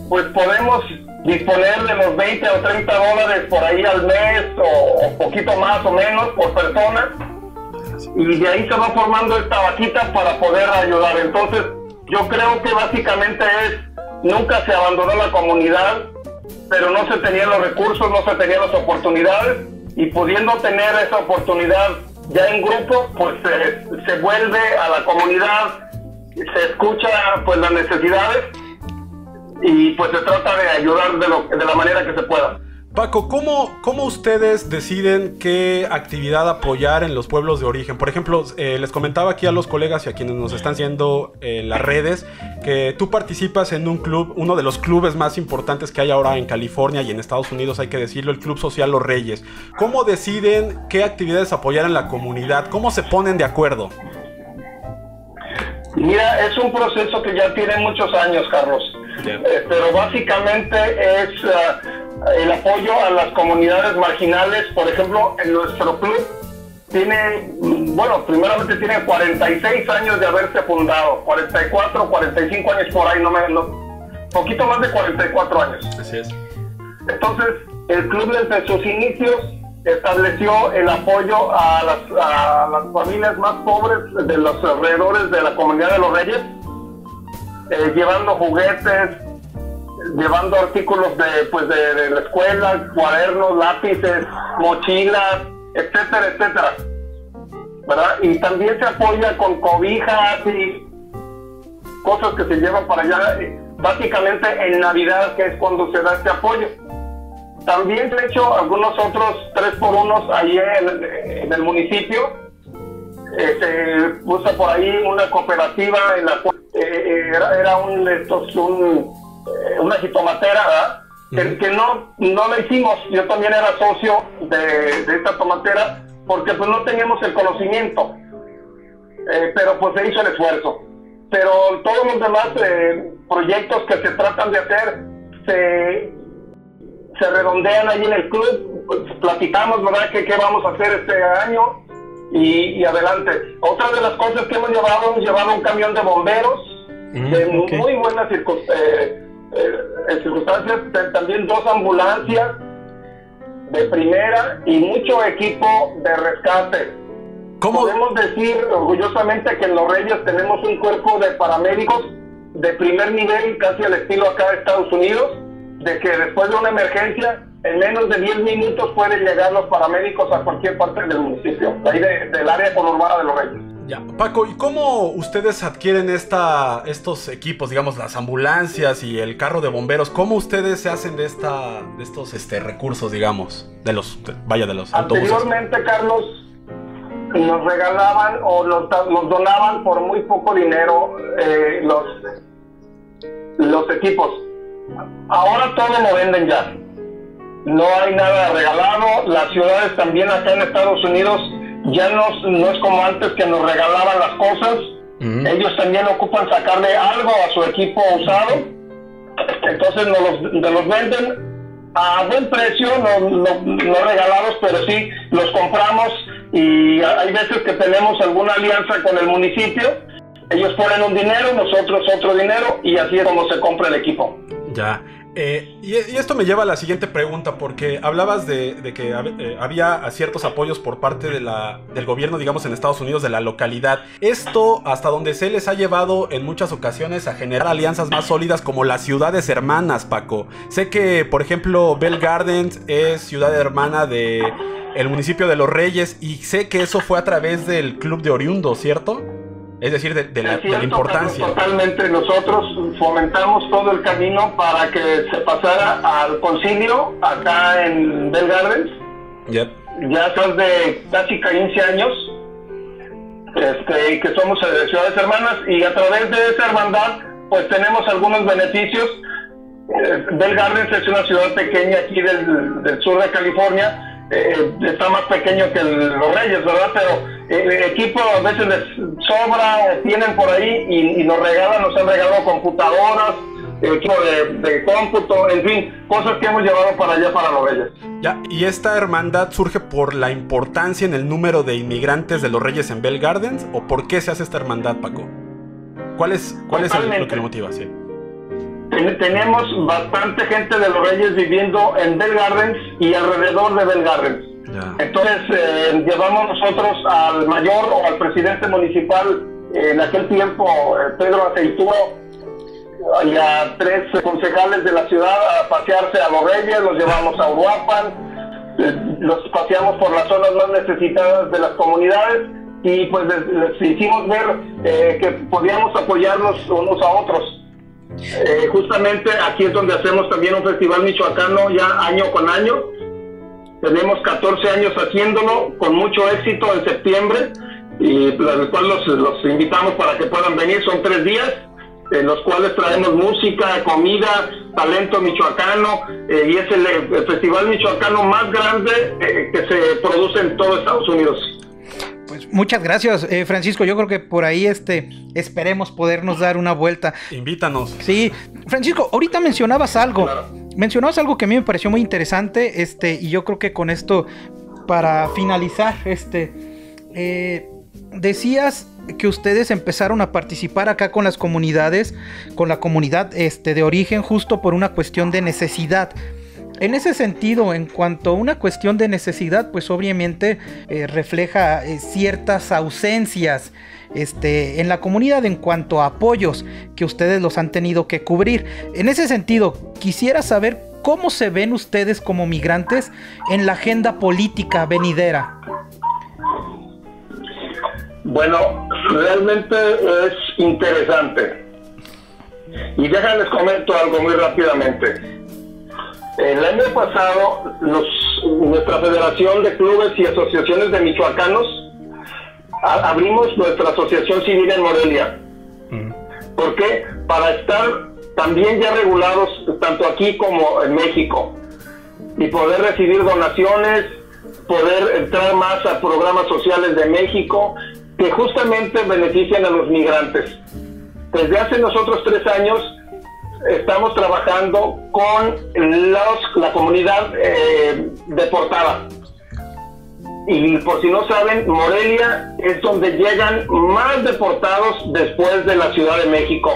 pues podemos disponer de los 20 o 30 dólares por ahí al mes, o poquito más o menos por persona, y de ahí se va formando esta vaquita para poder ayudar. Entonces yo creo que básicamente es nunca se abandonó la comunidad, pero no se tenían los recursos, no se tenían las oportunidades, y pudiendo tener esa oportunidad ya en grupo, pues se vuelve a la comunidad, se escucha pues las necesidades y pues se trata de ayudar de la manera que se pueda. Paco, ¿cómo ustedes deciden qué actividad apoyar en los pueblos de origen? Por ejemplo, les comentaba aquí a los colegas y a quienes nos están viendo en las redes que tú participas en un club, uno de los clubes más importantes que hay ahora en California y en Estados Unidos, hay que decirlo, el Club Social Los Reyes. ¿Cómo deciden qué actividades apoyar en la comunidad? ¿Cómo se ponen de acuerdo? Mira, es un proceso que ya tiene muchos años, Carlos. Yeah. Pero básicamente es el apoyo a las comunidades marginales. Por ejemplo, en nuestro club primeramente tiene 46 años de haberse fundado, 44, 45 años por ahí, poquito más de 44 años. Así es. Entonces, el club desde sus inicios estableció el apoyo a las familias más pobres de los alrededores de la comunidad de Los Reyes, llevando juguetes, llevando artículos de la escuela, cuadernos, lápices, mochilas, etcétera, etcétera, ¿verdad? Y también se apoya con cobijas y cosas que se llevan para allá, básicamente en Navidad, que es cuando se da este apoyo. También se han hecho algunos otros 3x1 ahí en el municipio. Se usa por ahí una cooperativa en la cual era una jitomatera, ¿verdad? Que no la hicimos. Yo también era socio de esta tomatera porque pues no teníamos el conocimiento, pero pues se hizo el esfuerzo. Pero todos los demás proyectos que se tratan de hacer se redondean ahí en el club, pues, platicamos, ¿verdad?, que qué vamos a hacer este año y adelante. Otra de las cosas que hemos llevado un camión de bomberos, de muy buenas circunstancias, también 2 ambulancias de primera y mucho equipo de rescate. ¿Cómo? Podemos decir orgullosamente que en Los Reyes tenemos un cuerpo de paramédicos de primer nivel, casi al estilo acá de Estados Unidos, de que después de una emergencia, en menos de 10 minutos pueden llegar los paramédicos a cualquier parte del municipio, ahí del área conurbada de Los Reyes. Ya, Paco, ¿y cómo ustedes adquieren estos equipos, digamos, las ambulancias y el carro de bomberos? ¿Cómo ustedes se hacen de estos recursos, digamos, de los autobuses? Anteriormente, Carlos, nos regalaban o nos donaban por muy poco dinero los equipos. Ahora todo lo venden ya. No hay nada regalado. Las ciudades también acá en Estados Unidos ya no es como antes que nos regalaban las cosas. Ellos también ocupan sacarle algo a su equipo usado. Entonces nos los venden a buen precio, no regalados, pero sí los compramos, y hay veces que tenemos alguna alianza con el municipio. Ellos ponen un dinero, nosotros otro dinero, y así es como se compra el equipo. Ya. Y esto me lleva a la siguiente pregunta, porque hablabas de que había ciertos apoyos por parte del gobierno, digamos, en Estados Unidos, de la localidad. Esto, hasta donde se les ha llevado en muchas ocasiones a generar alianzas más sólidas como las ciudades hermanas, Paco. Sé que, por ejemplo, Bell Gardens es ciudad hermana de el municipio de Los Reyes, y sé que eso fue a través del Club de Oriundo, ¿cierto? Es decir, de la importancia. Totalmente, nosotros fomentamos todo el camino para que se pasara al concilio acá en Bell Gardens. Yep. Ya son de casi 15 años que somos ciudades hermanas, y a través de esa hermandad pues tenemos algunos beneficios. Bell Gardens es una ciudad pequeña aquí del sur de California. Está más pequeño que Los Reyes, ¿verdad? Pero el equipo a veces les sobra, tienen por ahí y nos han regalado computadoras, equipo de cómputo, en fin, cosas que hemos llevado para allá, para Los Reyes. Ya, ¿y esta hermandad surge por la importancia en el número de inmigrantes de Los Reyes en Bell Gardens? ¿O por qué se hace esta hermandad, Paco? ¿Cuál es lo que lo motiva? Sí. Tenemos bastante gente de Los Reyes viviendo en Bell Gardens y alrededor de Bell Gardens. Yeah. Entonces llevamos nosotros al mayor o al presidente municipal en aquel tiempo, Pedro Aceituno, y a 3 concejales de la ciudad a pasearse a Los Reyes, los llevamos a Uruapan, los paseamos por las zonas más necesitadas de las comunidades y pues les hicimos ver que podíamos apoyarnos unos a otros. Justamente aquí es donde hacemos también un festival michoacano ya año con año. Tenemos 14 años haciéndolo con mucho éxito en septiembre y el cual los invitamos para que puedan venir. Son 3 días en los cuales traemos música, comida, talento michoacano y es el festival michoacano más grande que se produce en todo Estados Unidos. Pues muchas gracias, Francisco. Yo creo que por ahí esperemos podernos dar una vuelta. Invítanos. Sí, Francisco, ahorita mencionabas algo. Claro. Mencionabas algo que a mí me pareció muy interesante, y yo creo que con esto, para finalizar, decías que ustedes empezaron a participar acá con las comunidades, con la comunidad de origen, justo por una cuestión de necesidad. En ese sentido, en cuanto a una cuestión de necesidad, pues obviamente refleja ciertas ausencias en la comunidad en cuanto a apoyos que ustedes los han tenido que cubrir. En ese sentido, quisiera saber cómo se ven ustedes como migrantes en la agenda política venidera. Bueno, realmente es interesante. Y déjenles comento algo muy rápidamente. El año pasado, nuestra Federación de Clubes y Asociaciones de Michoacanos abrimos nuestra asociación civil en Morelia. ¿Por qué? Para estar también ya regulados tanto aquí como en México y poder recibir donaciones, poder entrar más a programas sociales de México que justamente benefician a los migrantes. Desde hace nosotros 3 años estamos trabajando con la comunidad deportada. Y por si no saben, Morelia es donde llegan más deportados después de la Ciudad de México.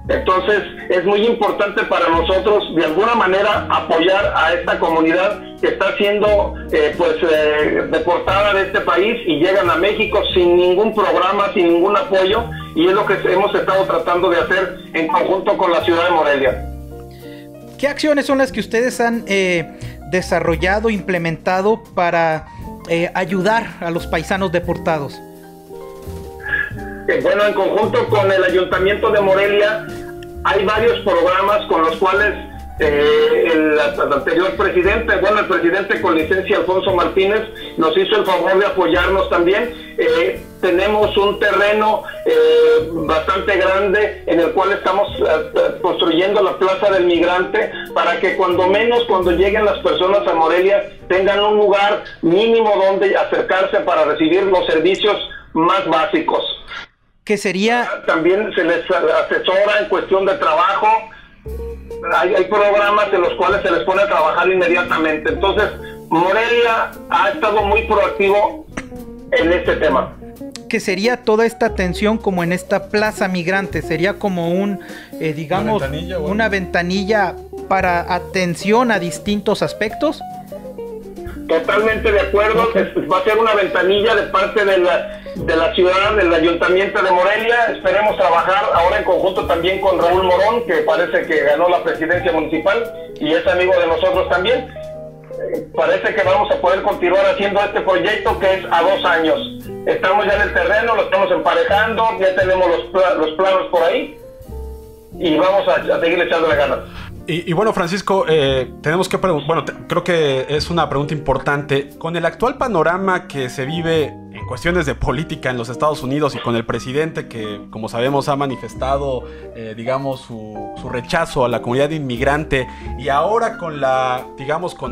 Entonces es muy importante para nosotros de alguna manera apoyar a esta comunidad que está siendo deportada de este país y llegan a México sin ningún programa, sin ningún apoyo, y es lo que hemos estado tratando de hacer en conjunto con la ciudad de Morelia. ¿Qué acciones son las que ustedes han desarrollado, implementado para ayudar a los paisanos deportados? Bueno, en conjunto con el Ayuntamiento de Morelia hay varios programas con los cuales el anterior presidente, el presidente con licencia Alfonso Martínez, nos hizo el favor de apoyarnos también. Tenemos un terreno bastante grande en el cual estamos construyendo la Plaza del Migrante para que cuando lleguen las personas a Morelia tengan un lugar mínimo donde acercarse para recibir los servicios más básicos. ¿Qué sería? También se les asesora en cuestión de trabajo. Hay programas en los cuales se les pone a trabajar inmediatamente. Entonces, Morelia ha estado muy proactivo en este tema. ¿Qué sería toda esta atención como en esta Plaza Migrante? ¿Sería como una ventanilla para atención a distintos aspectos? Totalmente de acuerdo. Va a ser una ventanilla de parte de la ciudad, del Ayuntamiento de Morelia. Esperemos trabajar ahora en conjunto también con Raúl Morón, que parece que ganó la presidencia municipal y es amigo de nosotros también. Parece que vamos a poder continuar haciendo este proyecto que es a 2 años. Estamos ya en el terreno, lo estamos emparejando, ya tenemos los planos por ahí y vamos a seguir echándole ganas. Y bueno, Francisco, tenemos que creo que es una pregunta importante. Con el actual panorama que se vive en cuestiones de política en los Estados Unidos y con el presidente que, como sabemos, ha manifestado, su rechazo a la comunidad inmigrante, y ahora con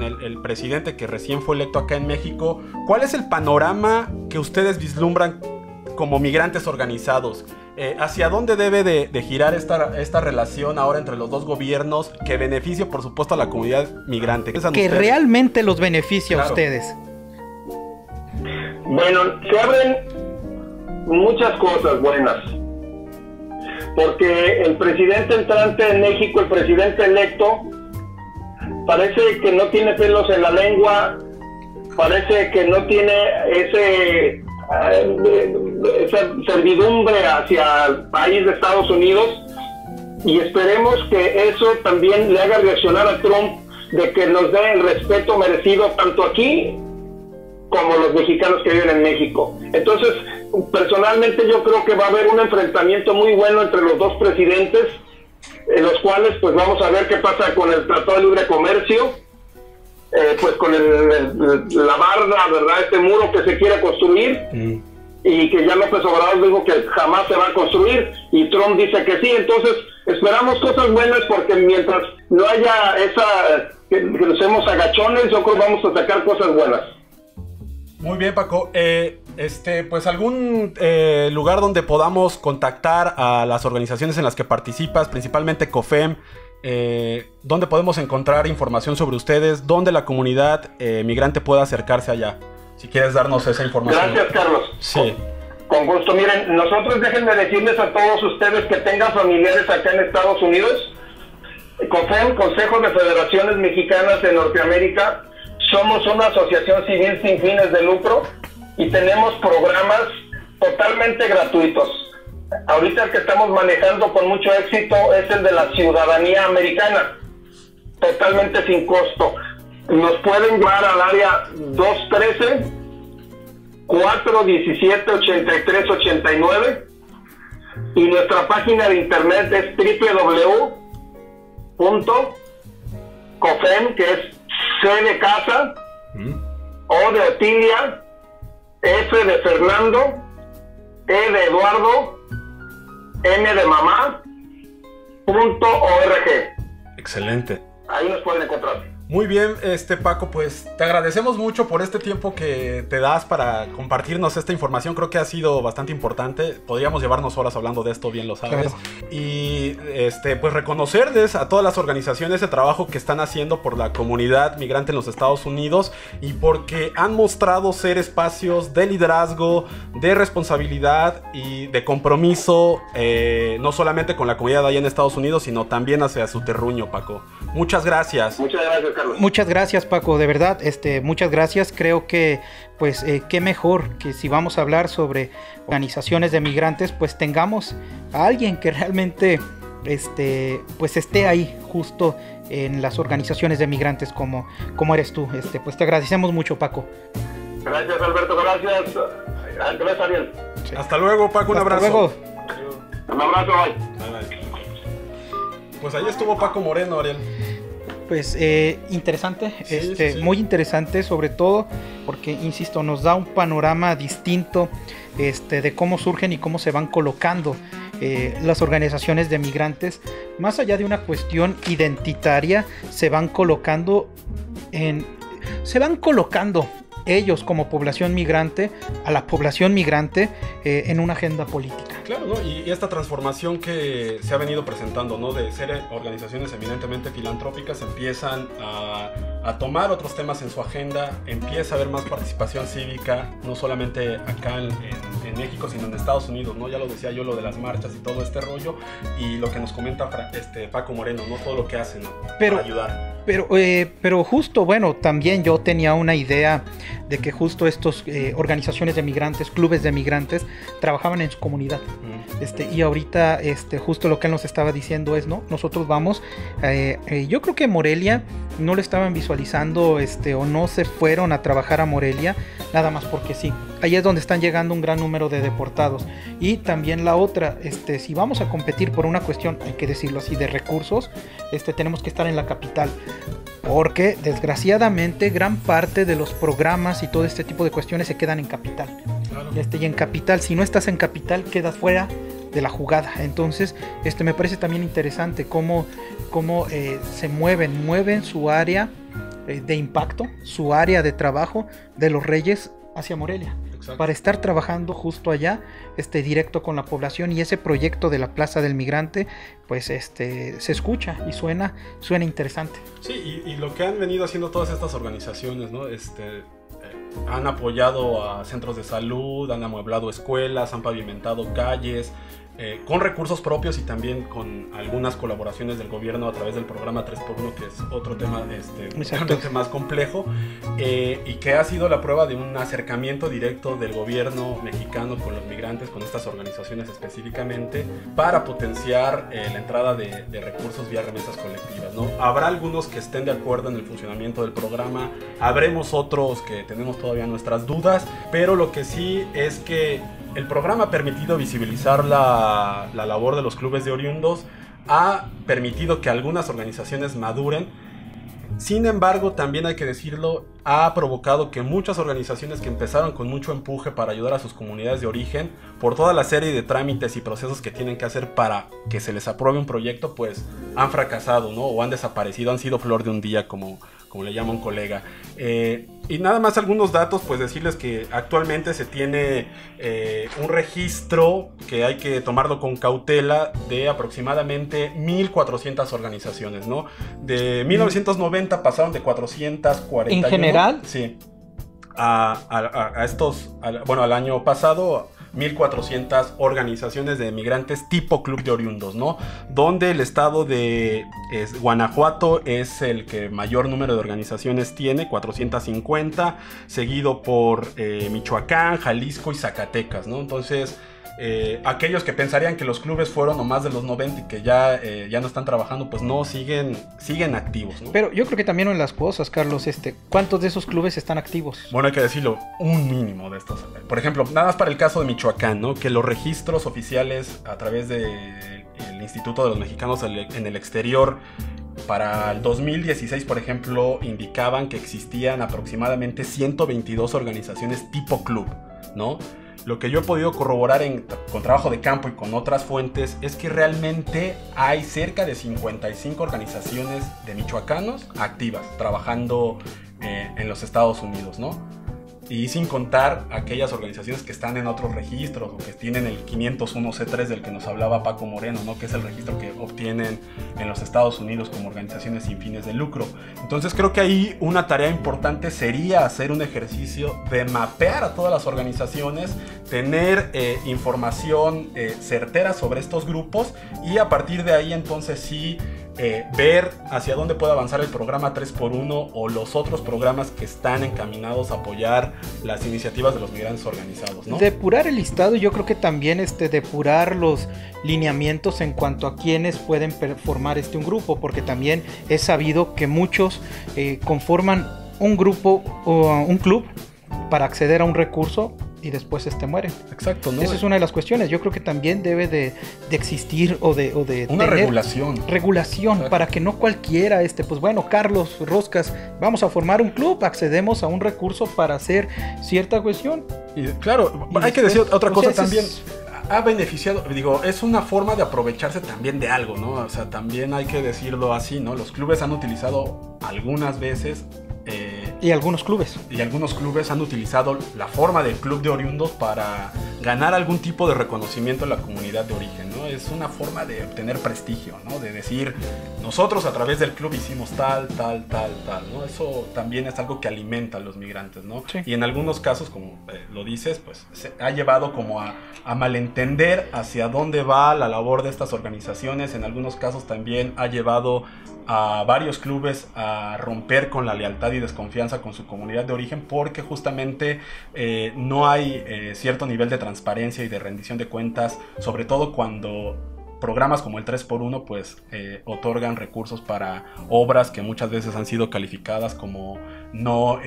el presidente que recién fue electo acá en México, ¿cuál es el panorama que ustedes vislumbran como migrantes organizados? ¿Hacia dónde debe de girar esta relación ahora entre los dos gobiernos que beneficie, por supuesto, a la comunidad migrante? Que realmente los beneficia a ustedes. Bueno, se abren muchas cosas buenas. Porque el presidente entrante en México, el presidente electo, parece que no tiene pelos en la lengua, parece que no tiene esa servidumbre hacia el país de Estados Unidos, y esperemos que eso también le haga reaccionar a Trump, de que nos dé el respeto merecido tanto aquí como los mexicanos que viven en México. Entonces, personalmente yo creo que va a haber un enfrentamiento muy bueno entre los dos presidentes, en los cuales pues vamos a ver qué pasa con el Tratado de Libre Comercio, pues con la barda, ¿verdad? Este muro que se quiere construir, y que ya López Obrador dijo que jamás se va a construir, y Trump dice que sí. Entonces esperamos cosas buenas, porque mientras no haya que nos hacemos agachones, yo creo que vamos a sacar cosas buenas. Muy bien, Paco. Pues algún lugar donde podamos contactar a las organizaciones en las que participas, principalmente COFEM, donde podemos encontrar información sobre ustedes, donde la comunidad migrante pueda acercarse allá. Si quieres darnos esa información. Gracias, Carlos. Sí. Con gusto. Miren, nosotros, déjenme decirles a todos ustedes que tengan familiares acá en Estados Unidos, COFEM, Consejo de Federaciones Mexicanas de Norteamérica, somos una asociación civil sin fines de lucro y tenemos programas totalmente gratuitos. Ahorita el que estamos manejando con mucho éxito es el de la ciudadanía americana, totalmente sin costo. Nos pueden llevar al área 213-417-8389 y nuestra página de internet es www.cofem, que es C de casa, O de Otilia, F de Fernando, E de Eduardo, M de mamá, .org. Excelente. Ahí nos pueden encontrar. Muy bien, Paco, pues te agradecemos mucho por este tiempo que te das para compartirnos esta información. Creo que ha sido bastante importante. Podríamos llevarnos horas hablando de esto, bien lo sabes. Claro. Y pues reconocerles a todas las organizaciones el trabajo que están haciendo por la comunidad migrante en los Estados Unidos, y porque han mostrado ser espacios de liderazgo, de responsabilidad y de compromiso, no solamente con la comunidad allá en Estados Unidos, sino también hacia su terruño, Paco. Muchas gracias. Muchas gracias, Carlos. Muchas gracias, Paco, de verdad, muchas gracias. Creo que, pues, qué mejor que si vamos a hablar sobre organizaciones de migrantes, pues tengamos a alguien que realmente, pues esté ahí, justo en las organizaciones de migrantes como eres tú. Pues te agradecemos mucho, Paco. Gracias, Alberto, gracias. Gracias, Ariel. Sí. Hasta luego, Paco, un abrazo. Luego. Un abrazo, bye. Bye. Pues ahí estuvo Paco Moreno, Ariel. Pues interesante, sí. Muy interesante, sobre todo porque, insisto, nos da un panorama distinto de cómo surgen y cómo se van colocando las organizaciones de migrantes. Más allá de una cuestión identitaria, se van colocando ellos como población migrante, a la población migrante en una agenda política. Claro, ¿no? Y esta transformación que se ha venido presentando, ¿no? De ser organizaciones eminentemente filantrópicas, empiezan a tomar otros temas en su agenda, empieza a haber más participación cívica, no solamente acá en México, sino en Estados Unidos, ¿no? Ya lo decía yo, lo de las marchas y todo este rollo, y lo que nos comenta Paco Moreno, ¿no? Todo lo que hacen, ¿no? Para ayudar. Pero justo, bueno, también yo tenía una idea de que justo estos organizaciones de migrantes, clubes de migrantes, trabajaban en su comunidad. Y ahorita justo lo que él nos estaba diciendo es, ¿no? Nosotros vamos, yo creo que Morelia no lo estaban visualizando, o no se fueron a trabajar a Morelia nada más porque sí. Ahí es donde están llegando un gran número de deportados. Y también la otra, si vamos a competir por una cuestión, hay que decirlo así, de recursos, tenemos que estar en la capital. Porque desgraciadamente gran parte de los programas y todo este tipo de cuestiones se quedan en capital. Claro. Y en capital, si no estás en capital, quedas fuera de la jugada. Entonces, me parece también interesante cómo se mueven su área de impacto, su área de trabajo de los Reyes hacia Morelia. Exacto. Para estar trabajando justo allá, directo con la población, y ese proyecto de la Plaza del Migrante, pues se escucha y suena interesante. Sí, y lo que han venido haciendo todas estas organizaciones, ¿no? Han apoyado a centros de salud, han amueblado escuelas, han pavimentado calles, con recursos propios y también con algunas colaboraciones del gobierno a través del programa 3x1, que es otro tema realmente más complejo, y que ha sido la prueba de un acercamiento directo del gobierno mexicano con los migrantes, con estas organizaciones específicamente, para potenciar la entrada de recursos vía remesas colectivas, ¿no? Habrá algunos que estén de acuerdo en el funcionamiento del programa, habremos otros que tenemos todavía nuestras dudas, pero lo que sí es que el programa ha permitido visibilizar la labor de los clubes de oriundos, ha permitido que algunas organizaciones maduren. Sin embargo, también hay que decirlo, ha provocado que muchas organizaciones que empezaron con mucho empuje para ayudar a sus comunidades de origen, por toda la serie de trámites y procesos que tienen que hacer para que se les apruebe un proyecto, pues han fracasado, ¿no? O han desaparecido, han sido flor de un día, como le llama un colega. Y nada más algunos datos, pues decirles que actualmente se tiene un registro que hay que tomarlo con cautela de aproximadamente 1,400 organizaciones, ¿no? De 1990 pasaron de 441. ¿En general? Sí. Al año pasado, 1,400 organizaciones de migrantes tipo club de oriundos, ¿no? Donde el estado de Guanajuato es el que mayor número de organizaciones tiene, 450, seguido por Michoacán, Jalisco y Zacatecas, ¿no? Entonces, aquellos que pensarían que los clubes fueron nomás de los 90 y que ya no están trabajando, pues no, siguen activos, ¿no? Pero yo creo que también en las cosas, Carlos, ¿cuántos de esos clubes están activos? Bueno, hay que decirlo, un mínimo de estos. Por ejemplo, nada más para el caso de Michoacán, ¿no? Que los registros oficiales a través del Instituto de los Mexicanos en el Exterior para el 2016, por ejemplo, indicaban que existían aproximadamente 122 organizaciones tipo club, ¿no? Lo que yo he podido corroborar con trabajo de campo y con otras fuentes es que realmente hay cerca de 55 organizaciones de michoacanos activas, trabajando en los Estados Unidos, ¿no? Y sin contar aquellas organizaciones que están en otros registros o que tienen el 501C3 del que nos hablaba Paco Moreno, ¿no? Que es el registro que obtienen en los Estados Unidos como organizaciones sin fines de lucro. Entonces creo que ahí una tarea importante sería hacer un ejercicio de mapear a todas las organizaciones, tener información certera sobre estos grupos y a partir de ahí entonces sí ver hacia dónde puede avanzar el programa 3x1 o los otros programas que están encaminados a apoyar las iniciativas de los migrantes organizados, ¿no? Depurar el listado, yo creo que también depurar los lineamientos en cuanto a quienes pueden formar un grupo, porque también es sabido que muchos conforman un grupo o un club para acceder a un recurso y después mueren. Exacto, ¿no? Esa es una de las cuestiones. Yo creo que también debe de existir o de una tener regulación para que no cualquiera pues bueno, Carlos Roscas, vamos a formar un club, accedemos a un recurso para hacer cierta cuestión. Y claro, hay que decir otra cosa también. Ha beneficiado, es una forma de aprovecharse también de algo, ¿no? O sea, también hay que decirlo así, ¿no? Los clubes han utilizado algunas veces y algunos clubes han utilizado la forma del club de oriundos para ganar algún tipo de reconocimiento en la comunidad de origen, ¿no? Es una forma de obtener prestigio, ¿no? De decir, nosotros a través del club hicimos tal, ¿no? Eso también es algo que alimenta a los migrantes, ¿no? Sí. Y en algunos casos, como lo dices, pues se ha llevado como a malentender hacia dónde va la labor de estas organizaciones. En algunos casos también ha llevado a varios clubes a romper con la lealtad y desconfianza con su comunidad de origen porque justamente no hay cierto nivel de transparencia y de rendición de cuentas, sobre todo cuando programas como el 3x1 pues otorgan recursos para obras que muchas veces han sido calificadas como no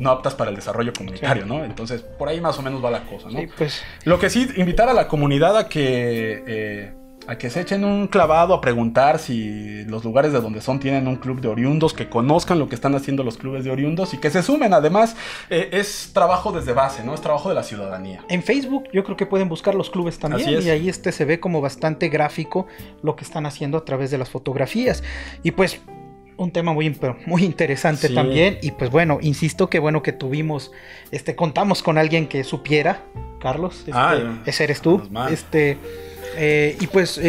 aptas para el desarrollo comunitario, ¿no? Entonces por ahí más o menos va la cosa, ¿no? Sí, pues. Lo que sí, invitar a la comunidad a que se echen un clavado, a preguntar si los lugares de donde son tienen un club de oriundos, que conozcan lo que están haciendo los clubes de oriundos y que se sumen. Además, es trabajo desde base, ¿no? Es trabajo de la ciudadanía. En Facebook yo creo que pueden buscar los clubes también y ahí se ve como bastante gráfico lo que están haciendo a través de las fotografías. Y pues un tema muy interesante también. Y pues bueno, insisto que bueno que tuvimos, contamos con alguien que supiera, Carlos, ese eres tú, y pues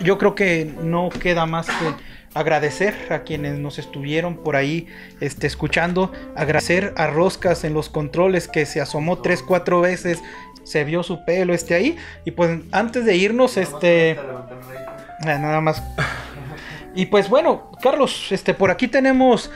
yo creo que no queda más que agradecer a quienes nos estuvieron por ahí escuchando, agradecer a Roscas en los controles, que se asomó 3-4 veces, se vio su pelo ahí, y pues antes de irnos nada más. Y pues bueno, Carlos, por aquí tenemos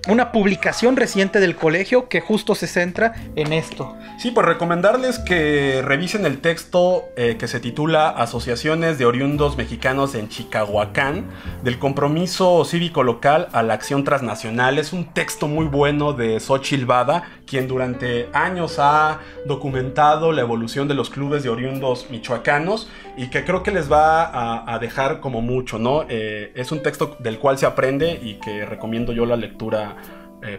una publicación reciente del colegio que justo se centra en esto. Sí, pues recomendarles que revisen el texto que se titula Asociaciones de Oriundos Mexicanos en Chicahuacán, del compromiso cívico local a la acción transnacional. Es un texto muy bueno de Xochitl Bada, quien durante años ha documentado la evolución de los clubes de oriundos michoacanos y que creo que les va a dejar como mucho, ¿no? Es un texto del cual se aprende y que recomiendo yo la lectura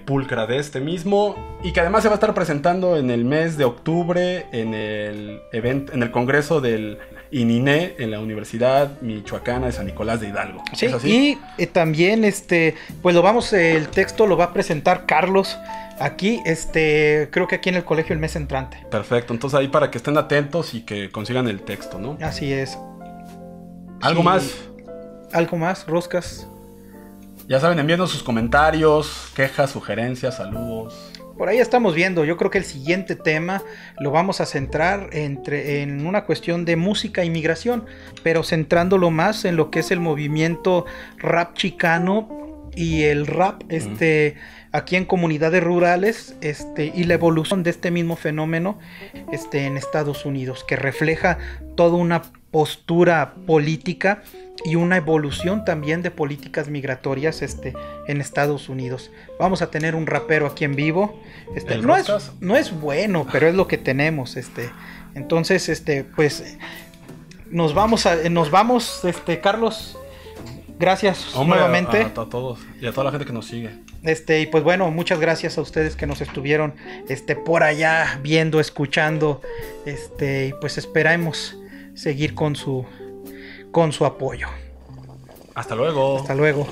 pulcra de este mismo, y que además se va a estar presentando en el mes de octubre en el evento, en el congreso del ININE en la Universidad Michoacana de San Nicolás de Hidalgo. Sí, ¿es así? Y también pues el texto lo va a presentar Carlos aquí, creo que aquí en el colegio el mes entrante. Perfecto, entonces ahí para que estén atentos y que consigan el texto, ¿no? Así es. ¿Algo más? ¿Algo más, Roscas? Ya saben, enviando sus comentarios, quejas, sugerencias, saludos. Por ahí estamos viendo. Yo creo que el siguiente tema lo vamos a centrar en una cuestión de música y migración, pero centrándolo más en lo que es el movimiento rap chicano y el rap aquí en comunidades rurales, y la evolución de este mismo fenómeno en Estados Unidos, que refleja toda una postura política y una evolución también de políticas migratorias en Estados Unidos. Vamos a tener un rapero aquí en vivo. No es bueno, pero es lo que tenemos. Entonces, pues nos vamos, Carlos. Gracias. Hombre, nuevamente. A todos y a toda la gente que nos sigue. Y pues bueno, muchas gracias a ustedes que nos estuvieron por allá viendo, escuchando. Y pues esperamos seguir con su apoyo. Hasta luego. Hasta luego.